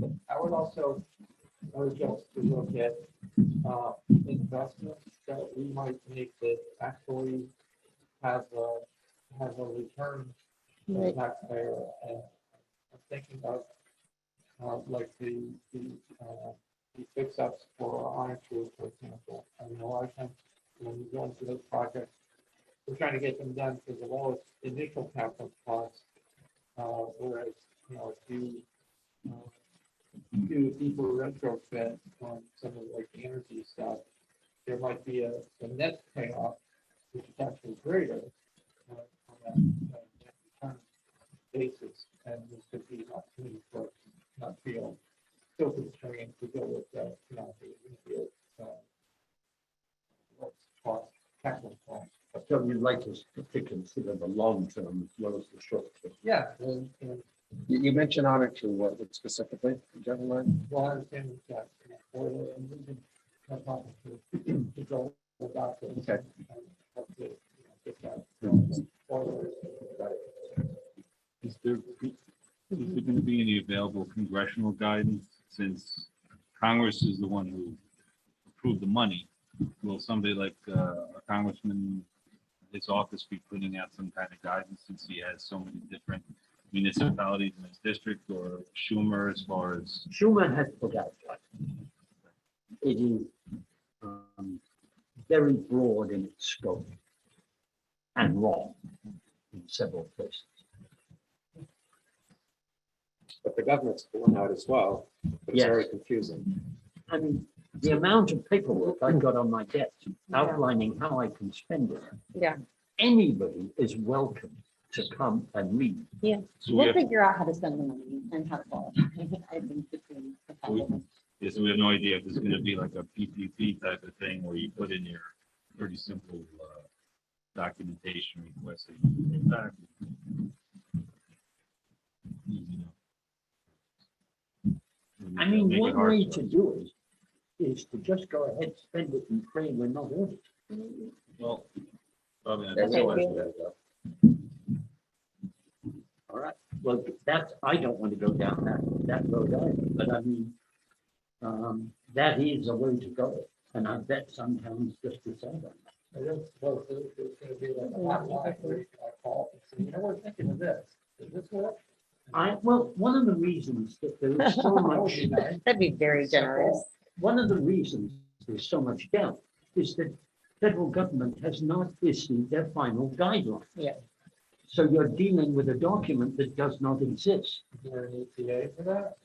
But I would also just to look at investments that we might make that actually have a return to the
Right.
taxpayer. And I'm thinking of like the fix ups for iron tools, for example. I mean, a lot of times when you go into those projects, we're trying to get them done for the lowest initial capital cost. Whereas, if you do a deeper retrofit on some of like the energy stuff, there might be a net payoff, which is actually greater on that net return basis. And this could be an opportunity for us to not feel so constrained to go with the immediate what's cost, capital cost.
So you'd like us to consider the long term as well as the short term.
Yeah,
You mentioned on it to what specifically, gentlemen?
well, I understand that, boiler and we can have talking to go about this.
Okay.
And hopefully, get that boiler.
Is there going to be any available congressional guidance since Congress is the one who approved the money? Will somebody like a congressman, his office be putting out some kind of guidance since he has so many different municipalities in his district, or Schumer as far as?
Schumer has put out that. It is very broad in its scope and wrong in several places.
But the government's pulling out as well. But it's
Yes.
very confusing.
I mean, the amount of paperwork I've got on my desk outlining how I can spend it.
Yeah.
Anybody is welcome to come and read.
So we
We'll
have,
figure out how to spend the money and how to qualify. I think between the five of us.
yes, we have no idea if there's going to be like a PPP type of thing where you put in your pretty simple documentation request. That you pay back. You know.
I mean,
Make it
one
hard
way
for
to
us.
do it is to just go ahead, spend it and pray we're not audited.
Well, probably not.
That's
Okay.
the way to go.
All right, well, that's, I don't want to go down that road either, but I mean, that is a way to go. And I bet some towns just decide on that.
It is supposed to, it's gonna be like a hotline where you can call and say, we're thinking of this. Does this work?
Well, one of the reasons that there is so
That would
much,
be nice.
That'd be very generous.
one of the reasons there's so much doubt is that federal government has not issued their final guidelines.
Yeah.
So you're dealing with a document that does not exist.
Is there an ETA for that?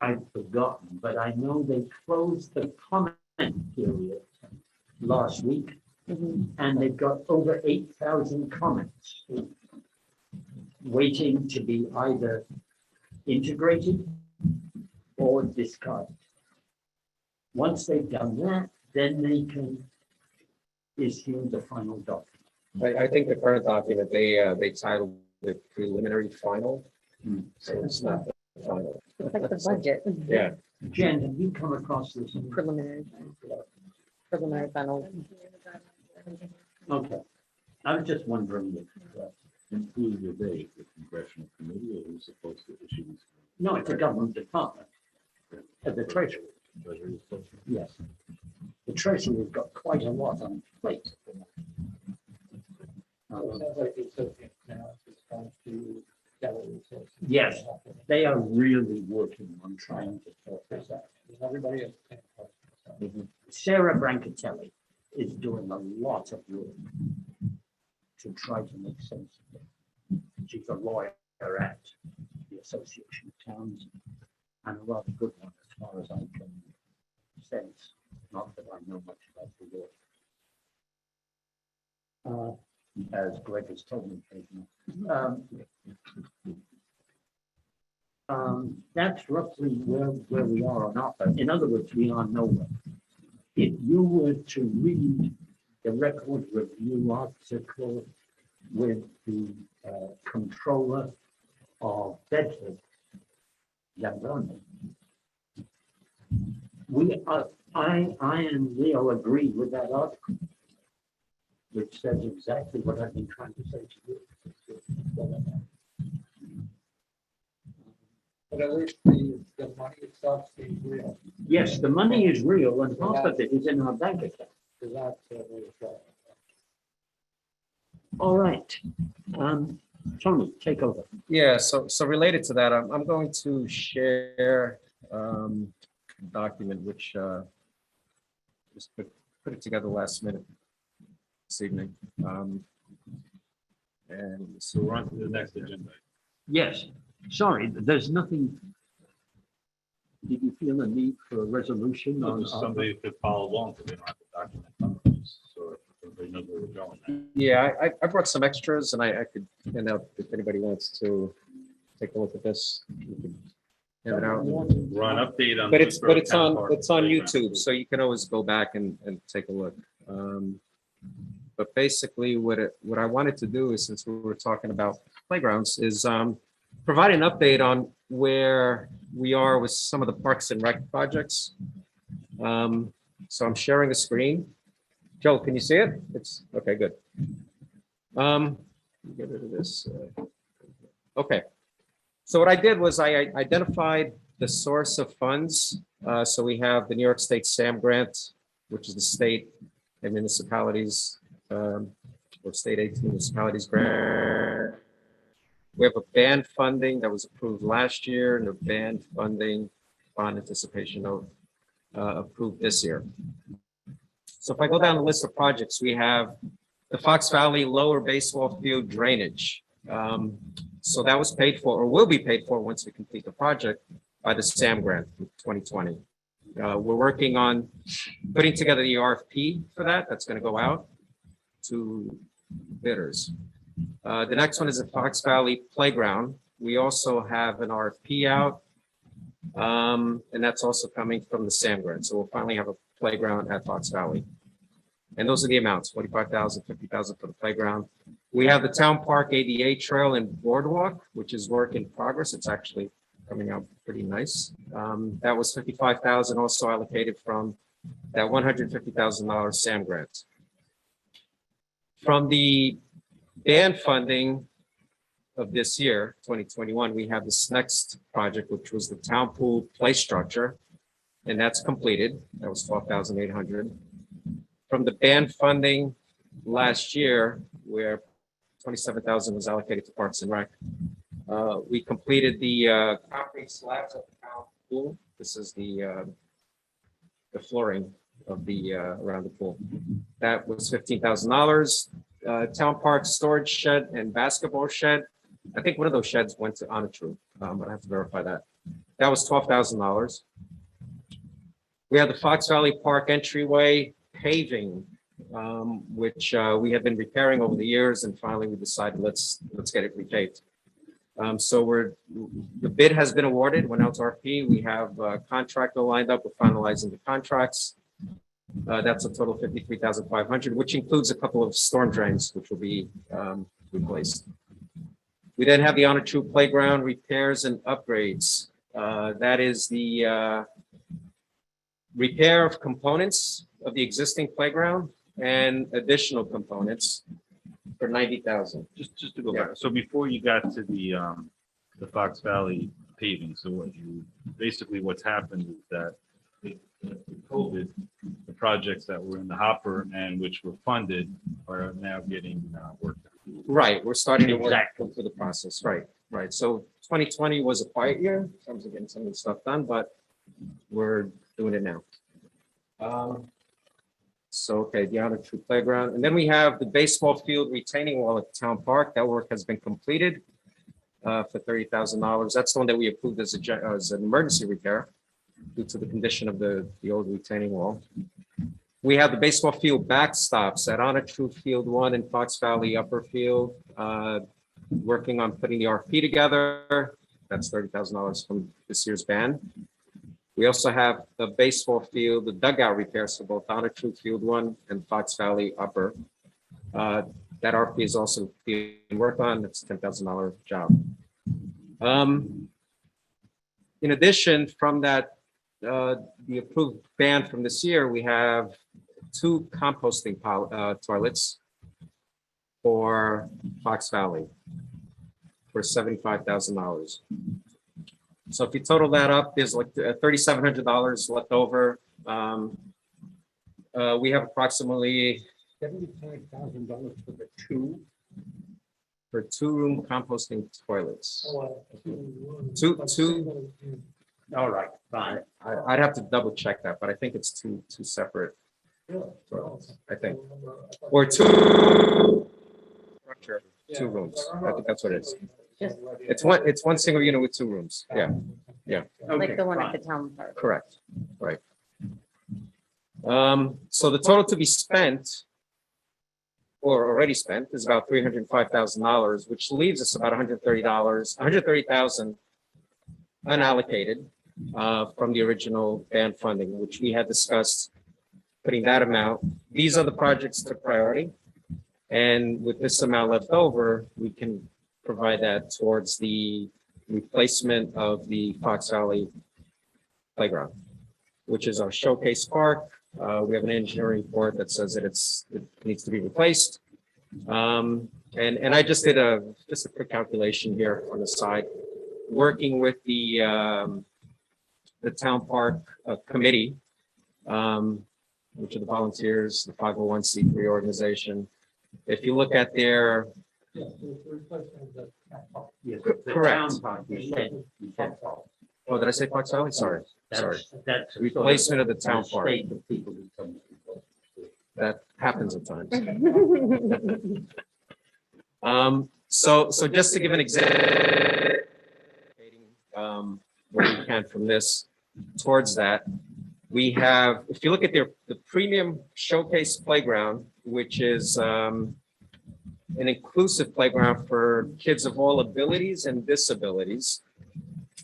I've forgotten, but I know they closed the comment period last week,
Mhm.
and they've got over 8,000 comments waiting to be either integrated or discarded. Once they've done that, then they can issue the final document.
I think the current document, they titled it preliminary final. So it's not the final.
It's like the budget.
Yeah.
Jen, have you come across this?
Preliminary. Preliminary final.
Okay, I was just wondering if,
And who are they, the congressional committee, or who's supposed to issue these?
no, it's a government department, at the treasury.
Treasury report.
Yes. The treasury's got quite a lot on its plate.
It sounds like the associate now is trying to gather resources.
Yes. They are really working on trying to sort this out.
Everybody has the same question, so.
Sarah Brancatelli is doing a lot of work to try to make sense of it. She's a lawyer at the Association of Towns, and a rather good one as far as I can sense, not that I know much about the work. As Greg has told me occasionally. That's roughly where we are on offer. In other words, we are nowhere. If you were to read the record review article with the controller of Bedford, Zamboni, I and Leo agree with that article, which says exactly what I've been trying to say to you.
But at least the money itself seems real.
Yes, the money is real and half of it is in our bank account.
So that's what it's,
All right. Tony, take over.
Yeah, so related to that, I'm going to share a document which just put it together last minute this evening. And
So we're on to the next agenda.
Yes, sorry, there's nothing. Did you feel a need for a resolution
No,
on?
just somebody could follow along, because they don't have to document numbers, so everybody knows where we're going.
yeah, I brought some extras and I could hand out if anybody wants to take a look at this. You can hand it out.
We're on update on.
But it's
Lewisboro Town
on
Park
YouTube,
Playground.
so you can always go back and take a look. But basically, what I wanted to do is, since we were talking about playgrounds, is provide an update on where we are with some of the Parks and Rec projects. So I'm sharing the screen. Joe, can you see it? It's okay, good. Get rid of this. Okay. So what I did was I identified the source of funds. So we have the New York State SAM grant, which is the state and municipalities or state aid to municipalities grant. We have a band funding that was approved last year and a band funding bond anticipation note approved this year. So if I go down the list of projects, we have the Fox Valley Lower Baseball Field drainage. So that was paid for, or will be paid for once we complete the project by the SAM grant in 2020. We're working on putting together the RFP for that. That's going to go out to bidders. The next one is the Fox Valley Playground. We also have an RFP out, and that's also coming from the SAM grant. So we'll finally have a playground at Fox Valley. And those are the amounts, 45,000, 50,000 for the playground. We have the Town Park ADA Trail and Boardwalk, which is work in progress. It's actually coming out pretty nice. That was 55,000 also allocated from that $150,000 SAM grant. From the band funding of this year, 2021, we have this next project, which was the town pool play structure, and that's completed. That was 12,800. From the band funding last year, where 27,000 was allocated to Parks and Rec, we completed the concrete slabs of the town pool. This is the flooring of the around the pool. That was $15,000. Town Park storage shed and basketball shed. I think one of those sheds went to Onitru, but I have to verify that. That was $12,000. We had the Fox Valley Park entryway paving, which we have been repairing over the years, and finally we decided let's get it repaved. So the bid has been awarded. Went out to RFP. We have a contractor lined up. We're finalizing the contracts. That's a total of $53,500, which includes a couple of storm drains, which will be replaced. We then have the Onitru Playground repairs and upgrades. That is the repair of components of the existing playground and additional components for $90,000.
Just to go back, so before you got to the Fox Valley paving, so what's happened is that with COVID, the projects that were in the hopper and which were funded are now getting worked on.
Right, we're starting to work
Exactly.
through the process, right, right. So 2020 was a quiet year in terms of getting some of the stuff done, but we're doing it now. So, okay, the Honor True Playground, and then we have the baseball field retaining wall at Town Park. That work has been completed for $30,000. That's the one that we approved as as an emergency repair due to the condition of the old retaining wall. We have the baseball field backstops at Honor True Field 1 in Fox Valley Upper Field, working on putting the RP together. That's $30,000 from this year's ban. We also have the baseball field, the dugout repairs for both Honor True Field 1 and Fox Valley Upper. That RP is also being worked on. It's a $10,000 job. In addition, from that, the approved ban from this year, we have 2 composting toilets for Fox Valley for $75,000. So if you total that up, there's like $3,700 left over. We have approximately
$75,000 for the 2.
for 2-room composting toilets.
Oh,
Two.
All right, fine.
I'd have to double check that, but I think it's two separate toilets, I think. Or 2 structure, 2 rooms. I think that's what it is.
Just
It's one single unit with 2 rooms. Yeah,
like the one at
fine.
the town park.
correct. Right. So the total to be spent or already spent is about $305,000, which leaves us about $130,000 unallocated from the original ban funding, which we had discussed putting that amount. These are the projects to priority. And with this amount left over, we can provide that towards the replacement of the Fox Valley Playground, which is our showcase park. We have an engineering report that says that it needs to be replaced. And I just did a quick calculation here on the side, working with the town park committee, which are the volunteers, the 501c3 organization. If you look at their
Yes, the
Correct.
town park, you said.
Oh, did I say Fox Valley? Sorry.
That's
Replacement of the town park.
state of people who come.
That happens at times. So just to give an example, what we can from this towards that, we have, if you look at the premium showcase playground, which is an inclusive playground for kids of all abilities and disabilities,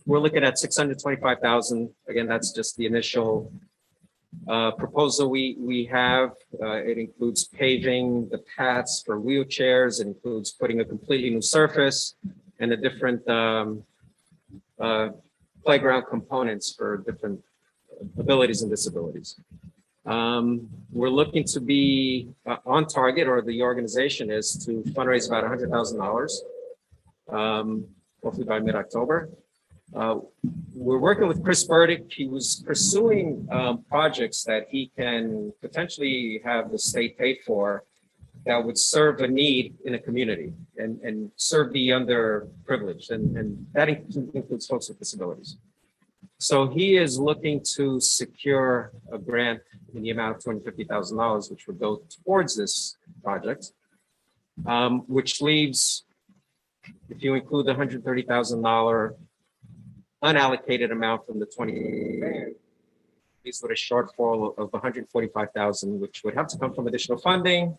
we're looking at $625,000. Again, that's just the initial proposal we have. It includes paving the paths for wheelchairs. It includes putting a completely new surface and the different playground components for different abilities and disabilities. We're looking to be on target, or the organization is to fundraise about $100,000, hopefully by mid-October. We're working with Chris Burdick. He was pursuing projects that he can potentially have the state pay for that would serve a need in a community and serve the underprivileged, and that includes folks with disabilities. So he is looking to secure a grant in the amount of $250,000, which would go towards this project, which leaves, if you include the $130,000 unallocated amount from the 20, leaves with a shortfall of $145,000, which would have to come from additional funding,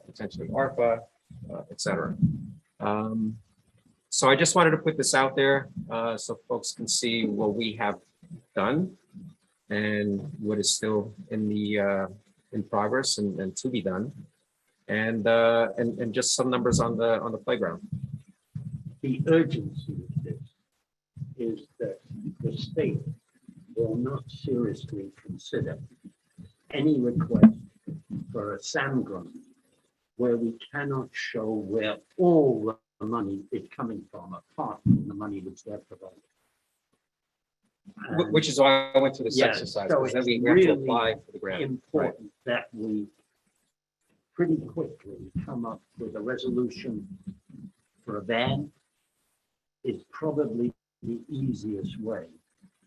potentially ARPA, et cetera. So I just wanted to put this out there so folks can see what we have done and what is still in progress and to be done, and just some numbers on the playground.
The urgency of this is that the state will not seriously consider any request for a SAM grant where we cannot show where all the money is coming from, apart from the money which they're providing.
Which is why I went through this
Yeah,
exercise,
so
because then
it's
we have to
really
apply for the grant. Right.
important that we pretty quickly come up with a resolution for a ban is probably the easiest way.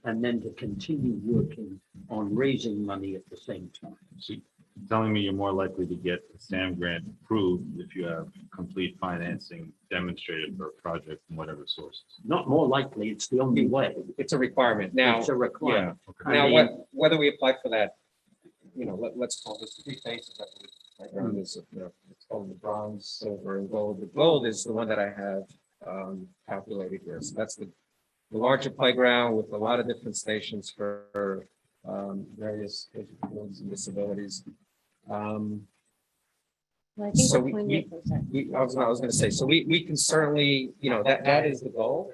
And then to continue working on raising money at the same time.
So telling me you're more likely to get the SAM grant approved if you have complete financing demonstrated for a project from whatever sources.
Not more likely, it's the only way.
It's a requirement. Now,
It's a requirement. I
now
mean,
whether we apply for that, let's call this 3 phases. Playground is, it's called the bronze, silver, and gold. The gold is the one that I have calculated here. So that's the larger playground with a lot of different stations for various disabilities and disabilities.
Well, I think
So
the
we-
28%.
I was gonna say, so we can certainly, that is the goal,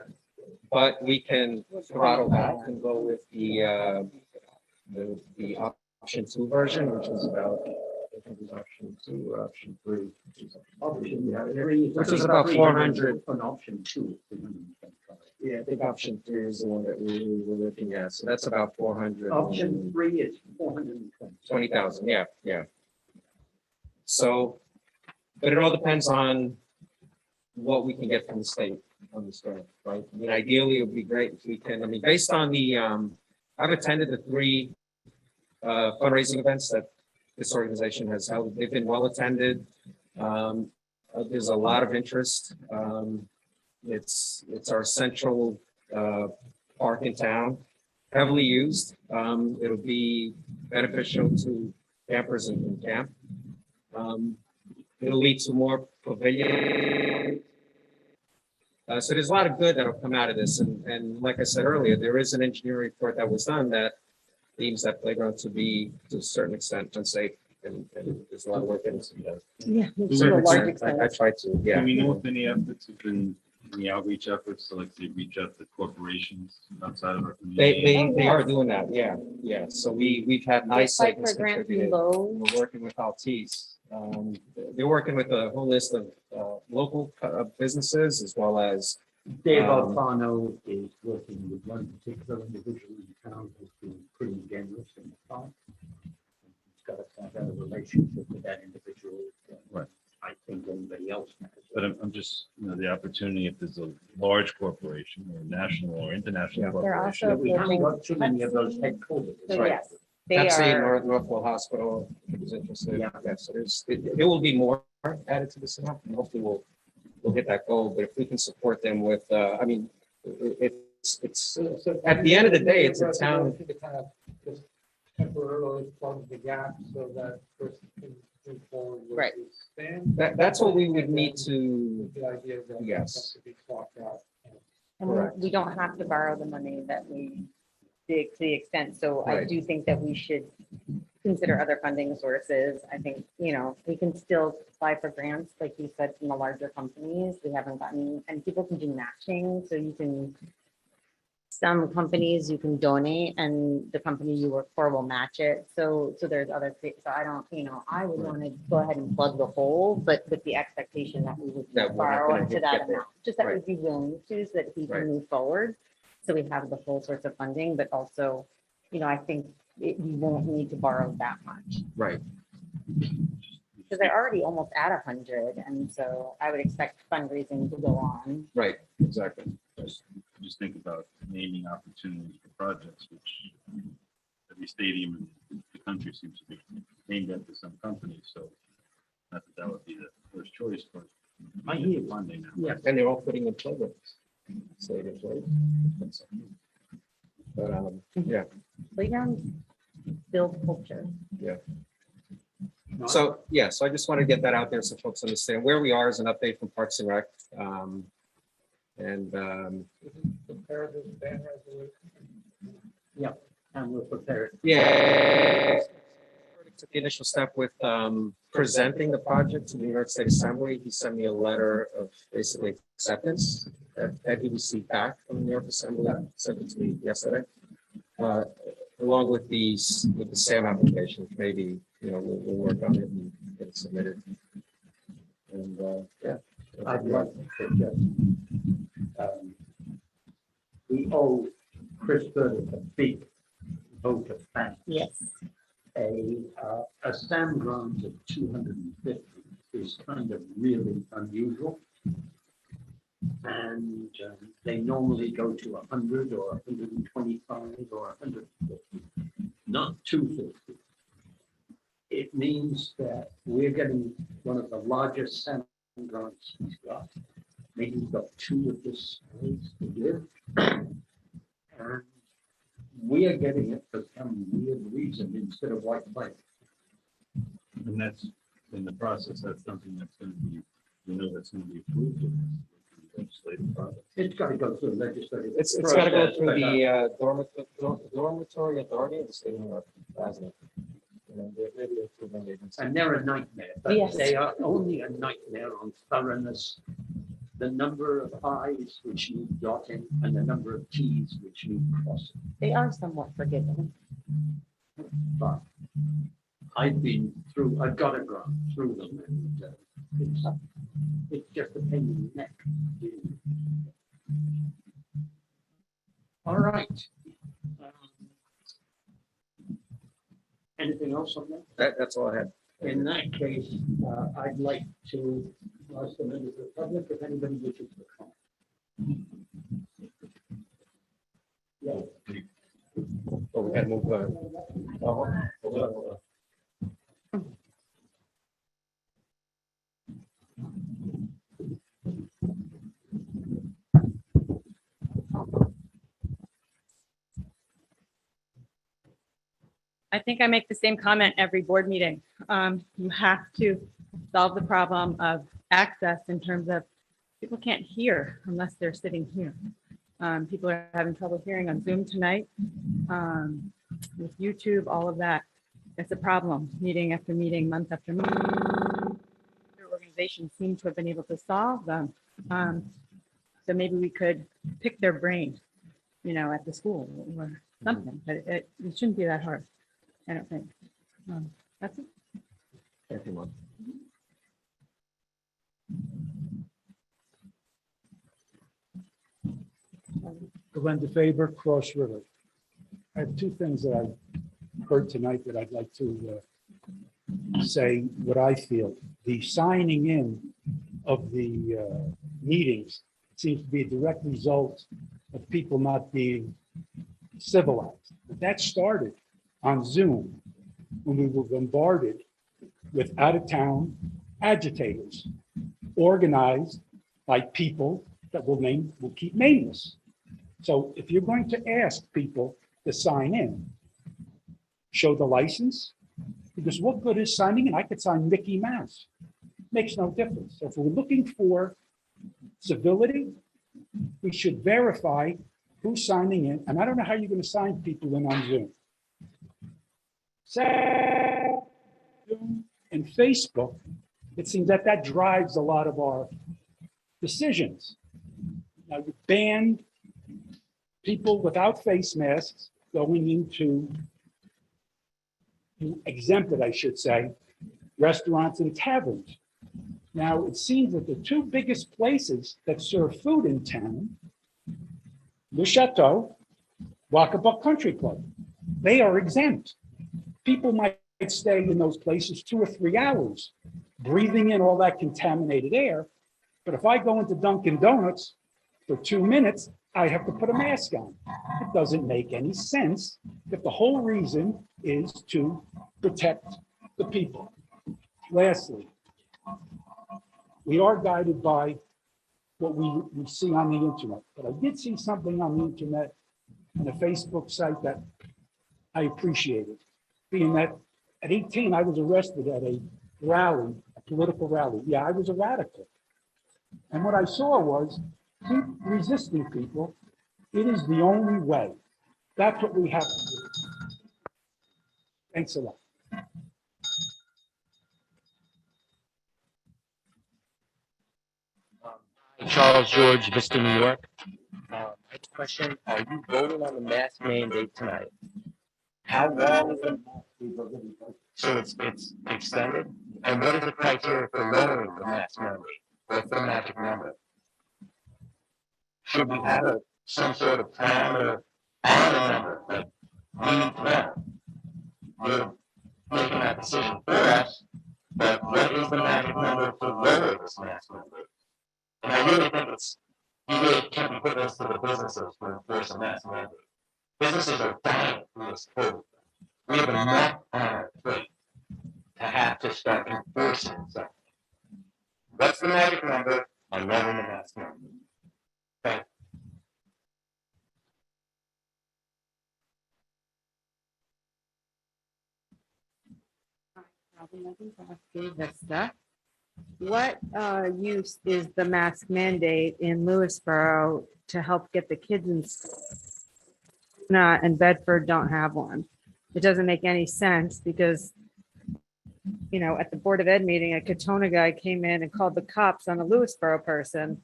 but we can throttle back and go with the option 2 version, which is about, I think it's option 2 or option 3.
Which
is about 400.
An option 2.
Yeah, I think option 3 is the one that we were looking at, so that's about 400.
Option 3 is 420.
20,000, yeah. So, but it all depends on what we can get from the state on this grant, right? I mean, ideally, it would be great if we can, based on the, I've attended the 3 fundraising events that this organization has held. They've been well attended. There's a lot of interest. It's our central park in town, heavily used. It'll be beneficial to campers and camp. It'll lead to more pavilion. So there's a lot of good that'll come out of this. And like I said earlier, there is an engineering report that was done that deems that playground to be, to a certain extent, unsafe. And there's a lot of work that needs to be done.
Yeah,
Do
to a
we-
large
I
extent.
tried to, yeah.
Do we know if any efforts have been, any outreach efforts to like to reach out to corporations outside of our community?
They are doing that, yeah. So we've had nice
Apply for
savings
grants
contributed.
below.
We're working with Altice. They're working with a whole list of local businesses as well as,
Dave Alfano is working with one particular individual in town who's been pretty generous in the past. He's got a relationship with that individual.
Right.
I think anybody else has.
But I'm just, the opportunity, if there's a large corporation or national or international
Yeah.
They're
corporation.
also
We haven't got too many of those
Pepsi.
headquarters.
So
Right.
yes, they
Pepsi,
are.
Northwell Hospital is interested.
Yeah.
Yeah, so there will be more added to this amount, and hopefully we'll hit that goal. But if we can support them with, it's at the end of the day, it's a town.
To kind of just temporarily plug the gap so that person can move forward with
Right.
the stand.
That's what we would need to.
With the idea that.
Yes.
has to be swapped out.
And
Correct.
we don't have to borrow the money that we did to the extent, so I
Right.
do think that we should consider other funding sources. I think, we can still apply for grants, like you said, from the larger companies. We haven't gotten, and people can do matching, so you can, some companies you can donate and the company you work for will match it. So there's other, so I don't, I would want to go ahead and plug the hole, but with the expectation that we would
That we're not
borrow
gonna
up to
get
that
there.
amount, just that
Right.
we'd be willing to, so that he
Right.
can move forward. So we have the full source of funding, but also, I think we won't need to borrow that much.
Right.
Because they're already almost at 100, and so I would expect fundraising to go on.
Right, exactly.
Just think about naming opportunities for projects, which every stadium in the country seems to be named after some company, so not that that would be the first choice, but
I hear you.
funding now.
Yeah.
And they're all putting in playgrounds. Stadiums, right? But, yeah,
Playgrounds build culture.
so I just want to get that out there so folks understand where we are as an update from Parks and Rec. And
Compare this band resolution.
And we're prepared.
yeah, took the initial step with presenting the project to the New York State Assembly. He sent me a letter of basically acceptance that he received back from the New York Assembly. Sent it to me yesterday, along with the SAM application. Maybe we'll work on it and get it submitted. And yeah,
I'd like to suggest, we owe Chris Bird is a big voter fan.
Yes.
A SAM grant of 250 is kind of really unusual. And they normally go to 100 or 125 or 150, not 250. It means that we're getting one of the largest SAM grants he's got. Maybe he's got two of this size to give. And we are getting it for some weird reason instead of white light.
And that's in the process, that's something that's going to be, that's going to be approved in the legislative process.
It's got to go through legislative.
It's got to go
process,
through
but,
the dormitory authority of the state of New York, hasn't it? They're the approving agency.
And they're a nightmare, but
Yes.
they are only a nightmare on thoroughness. The number of I's which need dotting and the number of T's which need crossing.
They are somewhat forgiving.
But I've been through, I've got a grant through them and it's just a pain in the neck. All right. Anything else on that?
That's all I had.
In that case, I'd like to ask the members of the public if anybody wishes to comment. Yeah.
Oh, we got to move on. Hold on.
I think I make the same comment every board meeting. You have to solve the problem of access in terms of people can't hear unless they're sitting here. People are having trouble hearing on Zoom tonight. With YouTube, all of that. It's a problem, meeting after meeting, month after month. Your organizations seem to have been able to solve them. So maybe we could pick their brain, at the school or something, but it shouldn't be that hard. I don't think. That's it.
Thank you, Mark.
Glenda Faber, Cross River. I have two things that I've heard tonight that I'd like to say what I feel. The signing in of the meetings seems to be a direct result of people not being civilized. But that started on Zoom when we were bombarded with out-of-town agitators organized by people that will keep nameless. So if you're going to ask people to sign in, show the license, because what good is signing in? I could sign Mickey Mouse. Makes no difference. So if we're looking for civility, we should verify who's signing in. And I don't know how you're going to sign people in on Zoom. Zoom and Facebook, it seems that drives a lot of our decisions. Now, you banned people without face masks going into, you exempted, I should say, restaurants and taverns. Now, it seems that the two biggest places that serve food in town, Le Chateau, Walkabout Country Club, they are exempt. People might stay in those places 2 or 3 hours, breathing in all that contaminated air. But if I go into Dunkin' Donuts for 2 minutes, I have to put a mask on. It doesn't make any sense if the whole reason is to protect the people. Lastly, we are guided by what we see on the internet, but I did see something on the internet on a Facebook site that I appreciated, being that at 18, I was arrested at a rally, a political rally. Yeah, I was a radical. And what I saw was keep resisting people. It is the only way. That's what we have to do. Thanks a lot.
Charles George, Vista, New York. Next question, are you voting on the mask mandate tonight? How long is it? So it's extended? And what is the criteria for lowering the mask mandate? What's the magic number? Should we have some sort of plan or I remember that you're making that decision for us, but what is the magic number to lower this mask number? And I really think you really can't be putting this to the businesses to enforce a mask mandate. Businesses are dying through this COVID. We have enough on our plate to have to start enforcing something. What's the magic number on lowering the mask number? Thank
What use is the mask mandate in Lewisboro to help get the kids in school? And Bedford don't have one. It doesn't make any sense because, at the Board of Ed meeting, a Katona guy came in and called the cops on a Lewisboro person.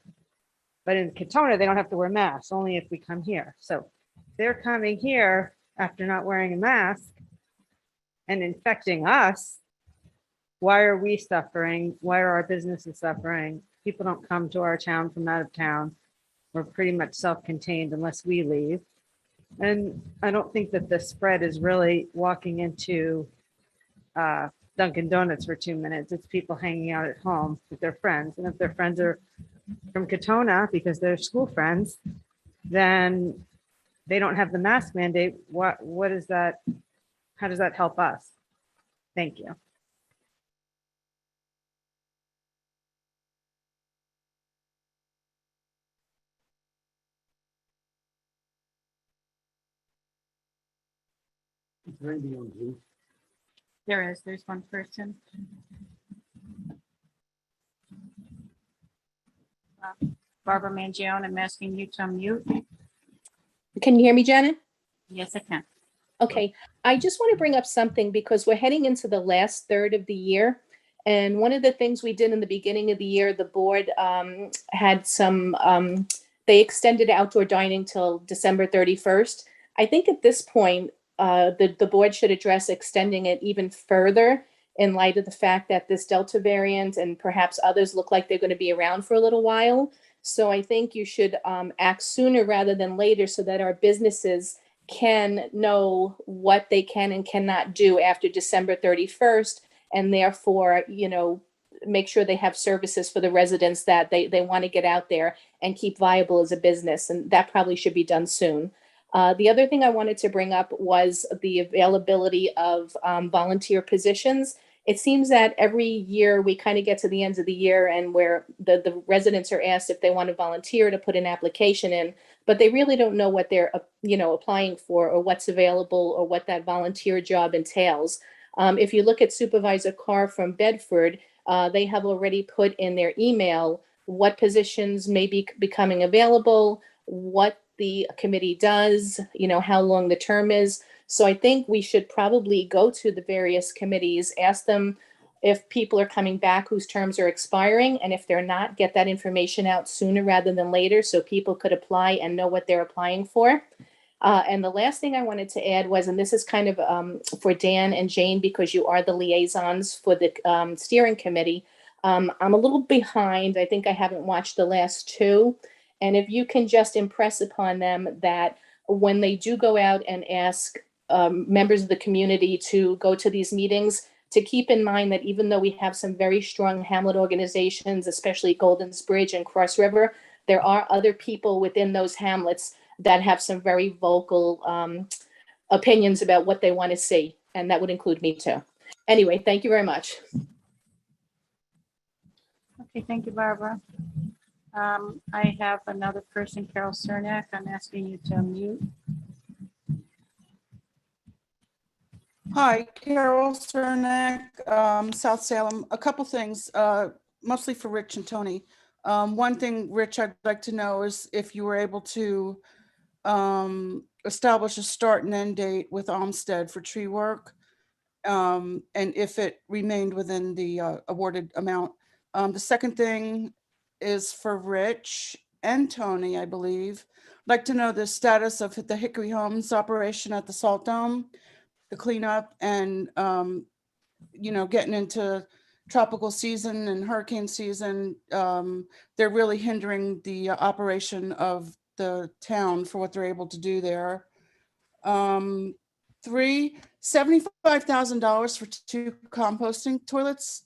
But in Katona, they don't have to wear masks, only if we come here. So they're coming here after not wearing a mask and infecting us. Why are we suffering? Why are our businesses suffering? People don't come to our town from out of town. We're pretty much self-contained unless we leave. And I don't think that the spread is really walking into Dunkin' Donuts for 2 minutes. It's people hanging out at home with their friends. And if their friends are from Katona because they're school friends, then they don't have the mask mandate. What is that? How does that help us? Thank you.
Is there anybody on Zoom?
There's one person. Barbara Mangione, I'm asking you to unmute.
Can you hear me, Janet?
Yes, I can.
Okay, I just want to bring up something because we're heading into the last third of the year. And one of the things we did in the beginning of the year, the board had they extended outdoor dining till December 31st. I think at this point, the board should address extending it even further in light of the fact that this Delta variant and perhaps others look like they're going to be around for a little while. So I think you should act sooner rather than later so that our businesses can know what they can and cannot do after December 31st, and therefore, make sure they have services for the residents that they want to get out there and keep viable as a business. And that probably should be done soon. The other thing I wanted to bring up was the availability of volunteer positions. It seems that every year we kind of get to the end of the year and where the residents are asked if they want to volunteer to put an application in, but they really don't know what they're, applying for or what's available or what that volunteer job entails. If you look at Supervisor Carr from Bedford, they have already put in their email what positions may be becoming available, what the committee does, how long the term is. So I think we should probably go to the various committees, ask them if people are coming back whose terms are expiring, and if they're not, get that information out sooner rather than later so people could apply and know what they're applying for. And the last thing I wanted to add was, and this is kind of for Dan and Jane, because you are the liaisons for the steering committee. I'm a little behind. I think I haven't watched the last two. And if you can just impress upon them that when they do go out and ask members of the community to go to these meetings, to keep in mind that even though we have some very strong hamlet organizations, especially Golden's Bridge and Cross River, there are other people within those hamlets that have some very vocal opinions about what they want to see. And that would include me too. Anyway, thank you very much.
Okay, thank you, Barbara. I have another person, Carol Cernak. I'm asking you to unmute.
Hi, Carol Cernak, South Salem. A couple things, mostly for Rich and Tony. One thing, Rich, I'd like to know is if you were able to establish a start and end date with Olmsted for tree work, and if it remained within the awarded amount. The second thing is for Rich and Tony, I believe. I'd like to know the status of the Hickory Homes operation at the Salt Dome, the cleanup, and getting into tropical season and hurricane season. They're really hindering the operation of the town for what they're able to do there. Three, $75,000 for 2 composting toilets.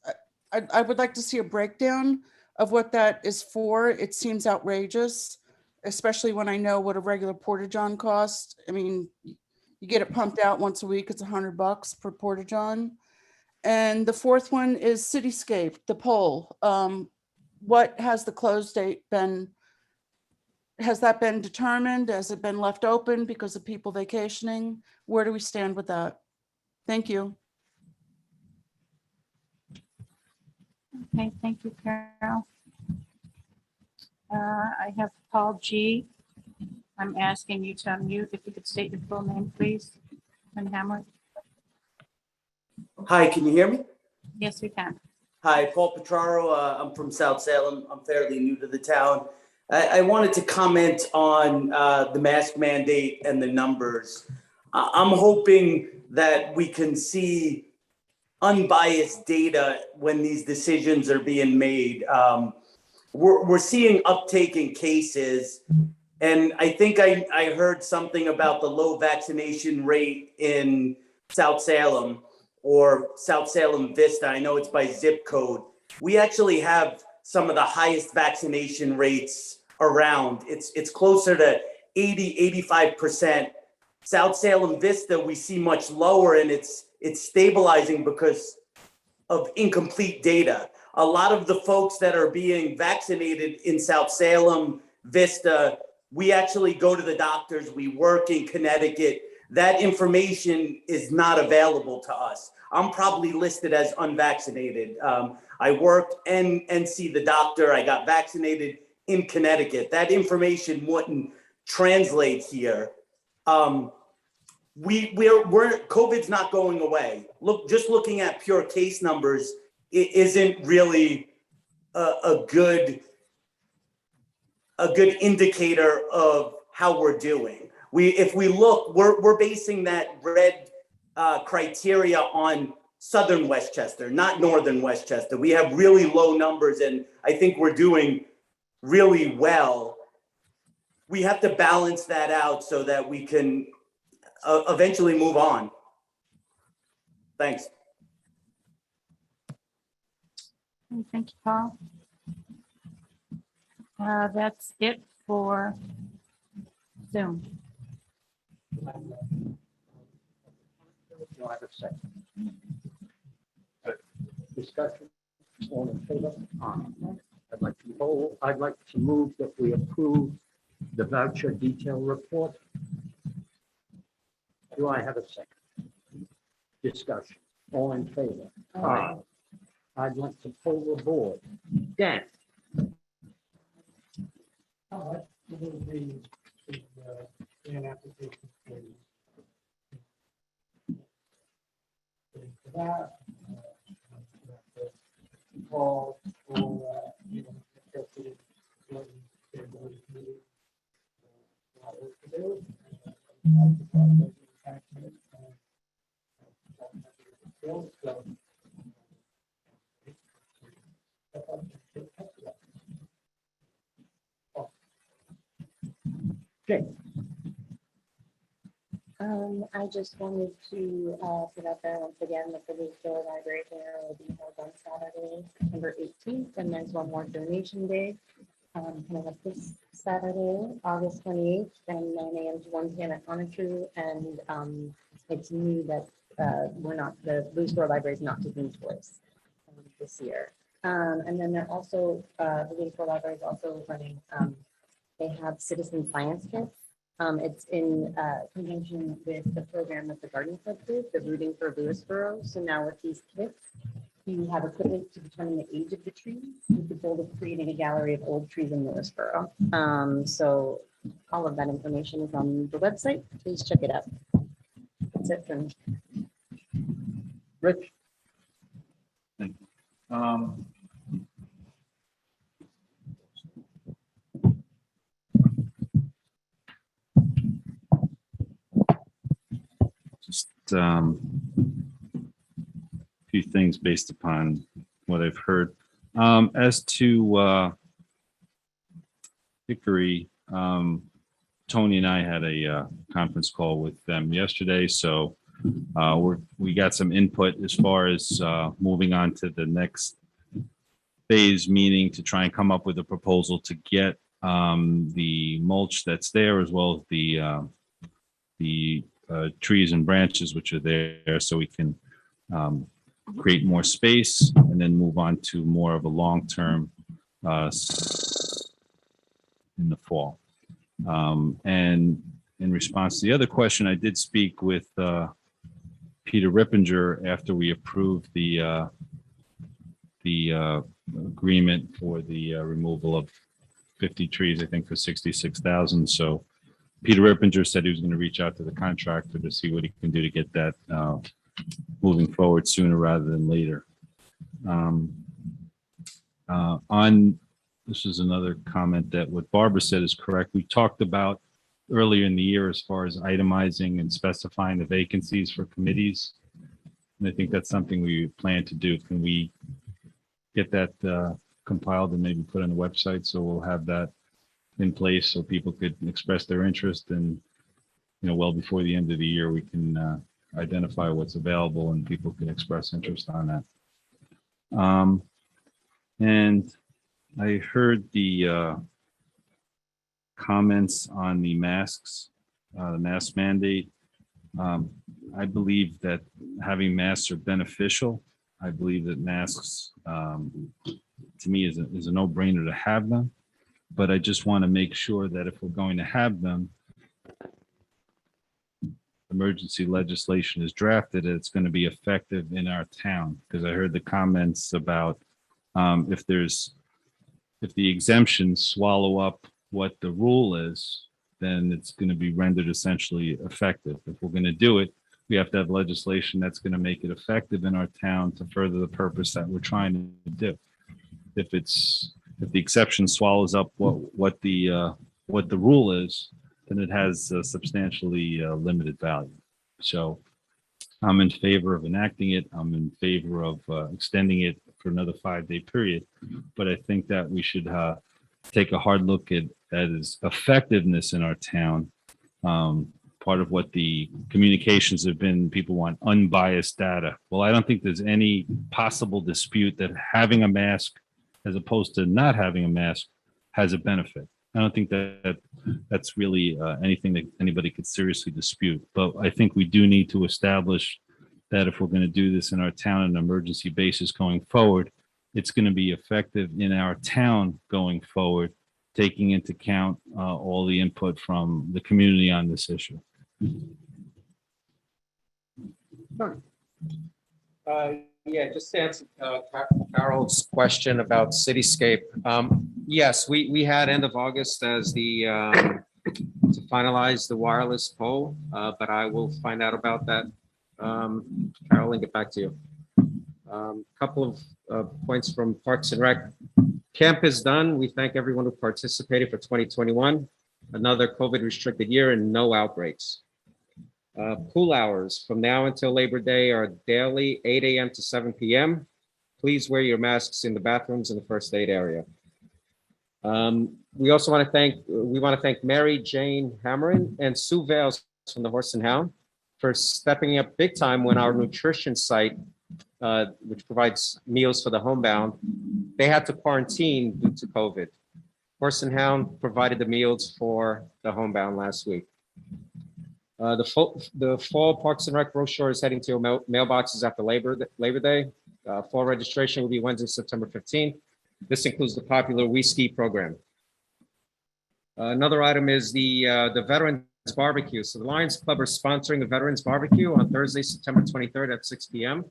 I would like to see a breakdown of what that is for. It seems outrageous, especially when I know what a regular porta-john costs. I mean, you get it pumped out once a week, it's $100 per porta-john. And the fourth one is Cityscape, the pole. What has the close date been? Has that been determined? Has it been left open because of people vacationing? Where do we stand with that? Thank you.
Okay, thank you, Carol. I have Paul G. I'm asking you to unmute. If you could state your full name, please, and Hamlet.
Hi, can you hear me?
Yes, we can.
Hi, Paul Petraro. I'm from South Salem. I'm fairly new to the town. I wanted to comment on the mask mandate and the numbers. I'm hoping that we can see unbiased data when these decisions are being made. We're seeing uptake in cases, and I think I heard something about the low vaccination rate in South Salem or South Salem Vista. I know it's by zip code. We actually have some of the highest vaccination rates around. It's closer to 85%. South Salem Vista, we see much lower, and it's stabilizing because of incomplete data. A lot of the folks that are being vaccinated in South Salem Vista, we actually go to the doctors, we work in Connecticut. That information is not available to us. I'm probably listed as unvaccinated. I worked and see the doctor. I got vaccinated in Connecticut. That information wouldn't translate here. COVID's not going away. Just looking at pure case numbers, it isn't really a good indicator of how we're doing. If we look, we're basing that red criteria on Southern Westchester, not Northern Westchester. We have really low numbers, and I think we're doing really well. We have to balance that out so that we can eventually move on. Thanks.
Thank you, Paul. That's it for Zoom.
Do I have a second? Discussion, all in favor? I'd like to move that we approve the voucher detail report. Do I have a second? Discussion, all in favor? Aye. I'd like to poll the board. Dan? Okay.
I just wanted to put out there once again that the Lewisboro Library Fair will be held on Saturday, September 18th, and there's one more donation day. Coming up this Saturday, August 28th, from 9 a.m. to 1 p.m. at Montreux, and it's new that the Lewisboro Library is not taking toys this year. And then they're also, the Lewisboro Library is also running, they have citizen science kits. It's in conjunction with the program that the Garden Club did, the Rooting for Lewisboro. So now with these kits, you have equipment to determine the age of the trees with the goal of creating a gallery of old trees in Lewisboro. So all of that information is on the website. Please check it out. That's it from me.
Rich?
Just a few things based upon what I've heard. As to Hickory, Tony and I had a conference call with them yesterday, so we got some input as far as moving on to the next phase meeting to try and come up with a proposal to get the mulch that's there as well as the trees and branches which are there, so we can create more space and then move on to more of a long-term in the fall. And in response to the other question, I did speak with Peter Rippinger after we approved the agreement for the removal of 50 trees, I think for 66,000. So Peter Rippinger said he was going to reach out to the contractor to see what he can do to get that moving forward sooner rather than later. This is another comment that what Barbara said is correct. We talked about earlier in the year as far as itemizing and specifying the vacancies for committees. And I think that's something we plan to do. Can we get that compiled and maybe put on the website, so we'll have that in place so people could express their interest, and well before the end of the year we can identify what's available and people can express interest on that. And I heard the comments on the masks, the mask mandate. I believe that having masks are beneficial. I believe that masks, to me, is a no-brainer to have them. But I just want to make sure that if we're going to have them, emergency legislation is drafted, it's going to be effective in our town. Because I heard the comments about if the exemptions swallow up what the rule is, then it's going to be rendered essentially effective. If we're going to do it, we have to have legislation that's going to make it effective in our town to further the purpose that we're trying to do. If the exception swallows up what the rule is, then it has substantially limited value. So I'm in favor of enacting it. I'm in favor of extending it for another 5-day period. But I think that we should take a hard look at its effectiveness in our town. Part of what the communications have been, people want unbiased data. Well, I don't think there's any possible dispute that having a mask as opposed to not having a mask has a benefit. I don't think that's really anything that anybody could seriously dispute. But I think we do need to establish that if we're going to do this in our town on an emergency basis going forward, it's going to be effective in our town going forward, taking into account all the input from the community on this issue.
Yeah, just to answer Carol's question about Cityscape. Yes, we had end of August as the to finalize the wireless poll, but I will find out about that, Carol, and get back to you. Couple of points from Parks and Rec. Camp is done. We thank everyone who participated for 2021. Another COVID restricted year and no outbreaks. Pool hours from now until Labor Day are daily 8 a.m. to 7 p.m. Please wear your masks in the bathrooms in the first aid area. We also want to thank Mary Jane Hammerin and Sue Vales from the Horse and Hound for stepping up big time when our nutrition site, which provides meals for the homebound, they had to quarantine due to COVID. Horse and Hound provided the meals for the homebound last week. The fall Parks and Rec brochure is heading to your mailboxes after Labor Day. Fall registration will be Wednesday, September 15th. This includes the popular We Ski program. Another item is the Veterans Barbecue. So the Lions Club are sponsoring the Veterans Barbecue on Thursday, September 23rd at 6 p.m.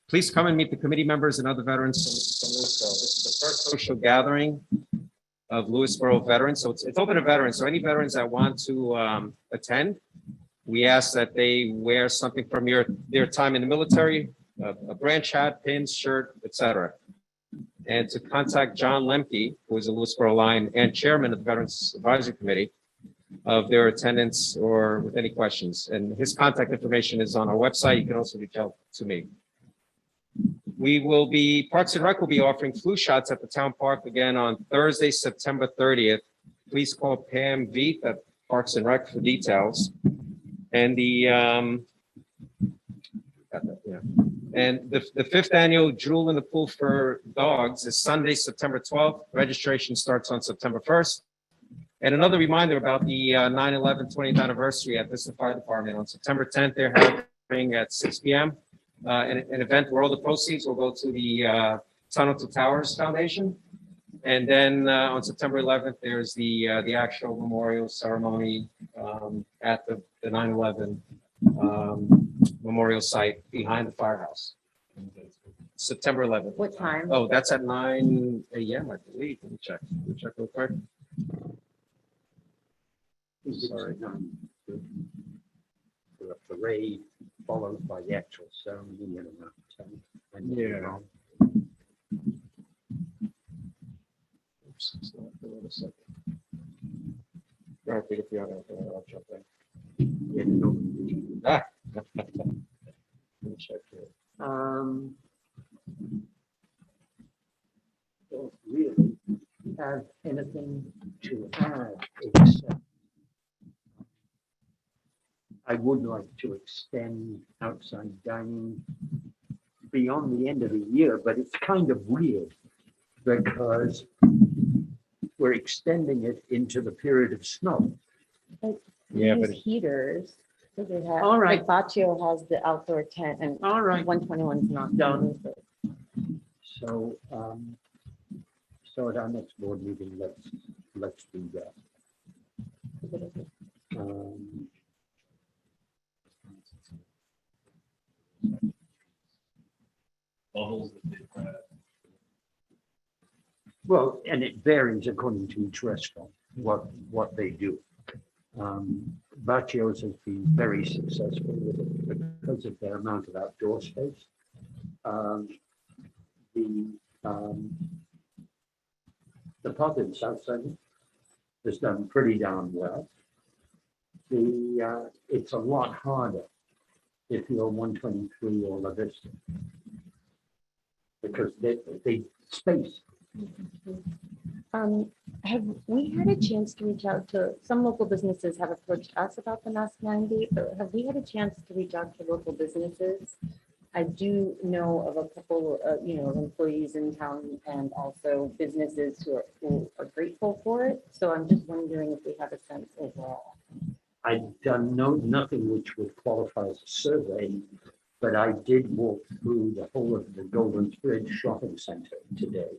Please come and meet the committee members and other veterans from Lewisboro. This is the first social gathering of Lewisboro veterans. So it's open to veterans. So any veterans that want to attend, we ask that they wear something from their time in the military, a branch hat, pins, shirt, etc. And to contact John Lemke, who is a Lewisboro Lion and chairman of the Veterans Advisory Committee, of their attendance or with any questions. And his contact information is on our website. You can also reach out to me. Parks and Rec will be offering flu shots at the town park again on Thursday, September 30th please call Pam Veith at Parks and Rec for details. And the fifth annual Drool in the Pool for Dogs is Sunday, September 12th. Registration starts on September 1st. And another reminder about the 9/11 20th anniversary at Vista Fire Department on September 10th. They're having at 6 p.m. An event where all the proceeds will go to the Tunnel to Towers Foundation. And then on September 11th, there's the actual memorial ceremony at the 9/11 memorial site behind the firehouse. September 11th.
What time?
Oh, that's at 9 a.m. I believe. Let me check. Real quick. Sorry.
The parade followed by the actual ceremony at around 10. And
Yeah. Right, pick up the other. I'll jump in.
you know,
Let me check here.
Don't really have anything to add except I would like to extend outside dining beyond the end of the year, but it's kind of weird because we're extending it into the period of snow.
Yeah,
Use
but
heaters. So they have,
All right.
like Baccio has the outdoor tent and
All right.
121 is not
Done.
done.
So, so at our next board meeting, let's do that.
Bubbles that they've had.
Well, and it varies according to each restaurant, what they do. Baccio's has been very successful with it because of their amount of outdoor space. The pub in Southside has done pretty darn well. It's a lot harder if you're 123 or La Vista because they space.
Have we had a chance to reach out to, some local businesses have approached us about the mask mandate, but have we had a chance to reach out to local businesses? I do know of a couple, of employees in town and also businesses who are grateful for it. So I'm just wondering if we have a sense overall.
I've done nothing which would qualify as a survey, but I did walk through the whole of the Golden Bridge Shopping Center today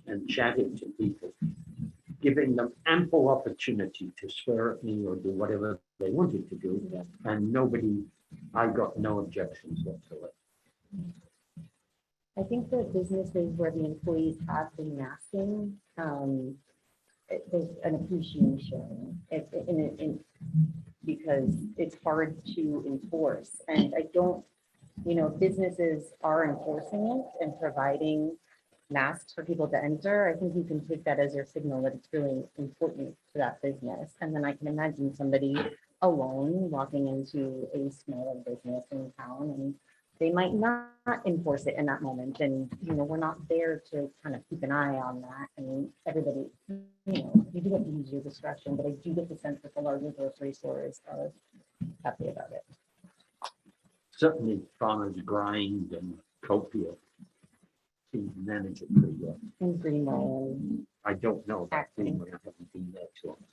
and chatting to people, giving them ample opportunity to swear at me or do whatever they wanted to do.
Yeah.
And I got no objections whatsoever.
I think the businesses where the employees have been masking, there's an appreciation because it's hard to enforce. And I don't, businesses are enforcing it and providing masks for people to enter. I think you can take that as your signal that it's really important to that business. And then I can imagine somebody alone walking into a smaller business in town and they might not enforce it in that moment. And, we're not there to kind of keep an eye on that. And everybody, you do have to use your discretion, but I do get the sense that the larger grocery stores are happy about it.
Certainly Farmers Grind and Copia seem to manage it pretty well.
And Greenway
I don't know about
Acting.
Greenway, I haven't been there too long.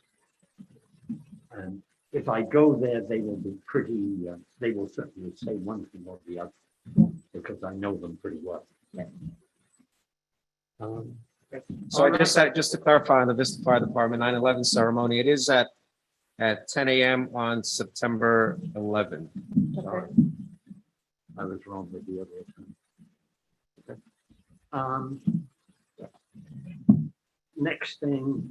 And if I go there, they will be pretty, they will certainly say one thing or the other, because I know them pretty well.
Yeah.
So just to clarify on the Vista Fire Department 9/11 ceremony, it is at 10 a.m. on September 11th.
Sorry. I was wrong with the other time. Next thing,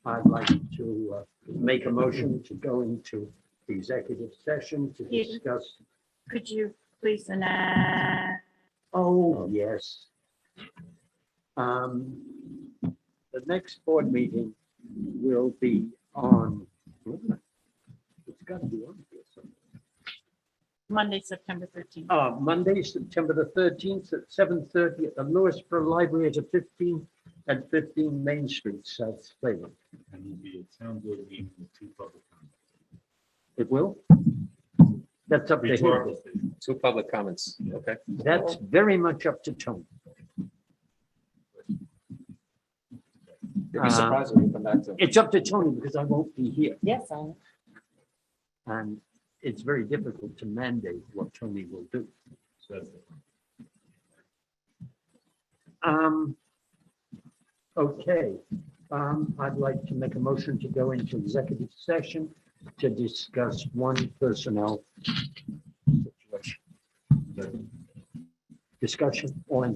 I'd like to make a motion to go into executive session to
Peter?
discuss.
Could you please enact?
Oh, yes. The next board meeting will be on, it's got to be on here somewhere.
Monday, September 13th.
Monday, September the 13th at 7:30 at the Lewisboro Library at a 15 at 15 Main Street, South Salem.
And will be a town board meeting with 2 public comments.
It will? That's up to him.
Rhetorical statement.
2 public comments, okay.
That's very much up to Tony.
You'll be surprised when you come back to.
It's up to Tony because I won't be here.
Yes, I,
And it's very difficult to mandate what Tony will do.
So that's the-
Okay, I'd like to make a motion to go into executive session to discuss one personnel situation. Discussion, all in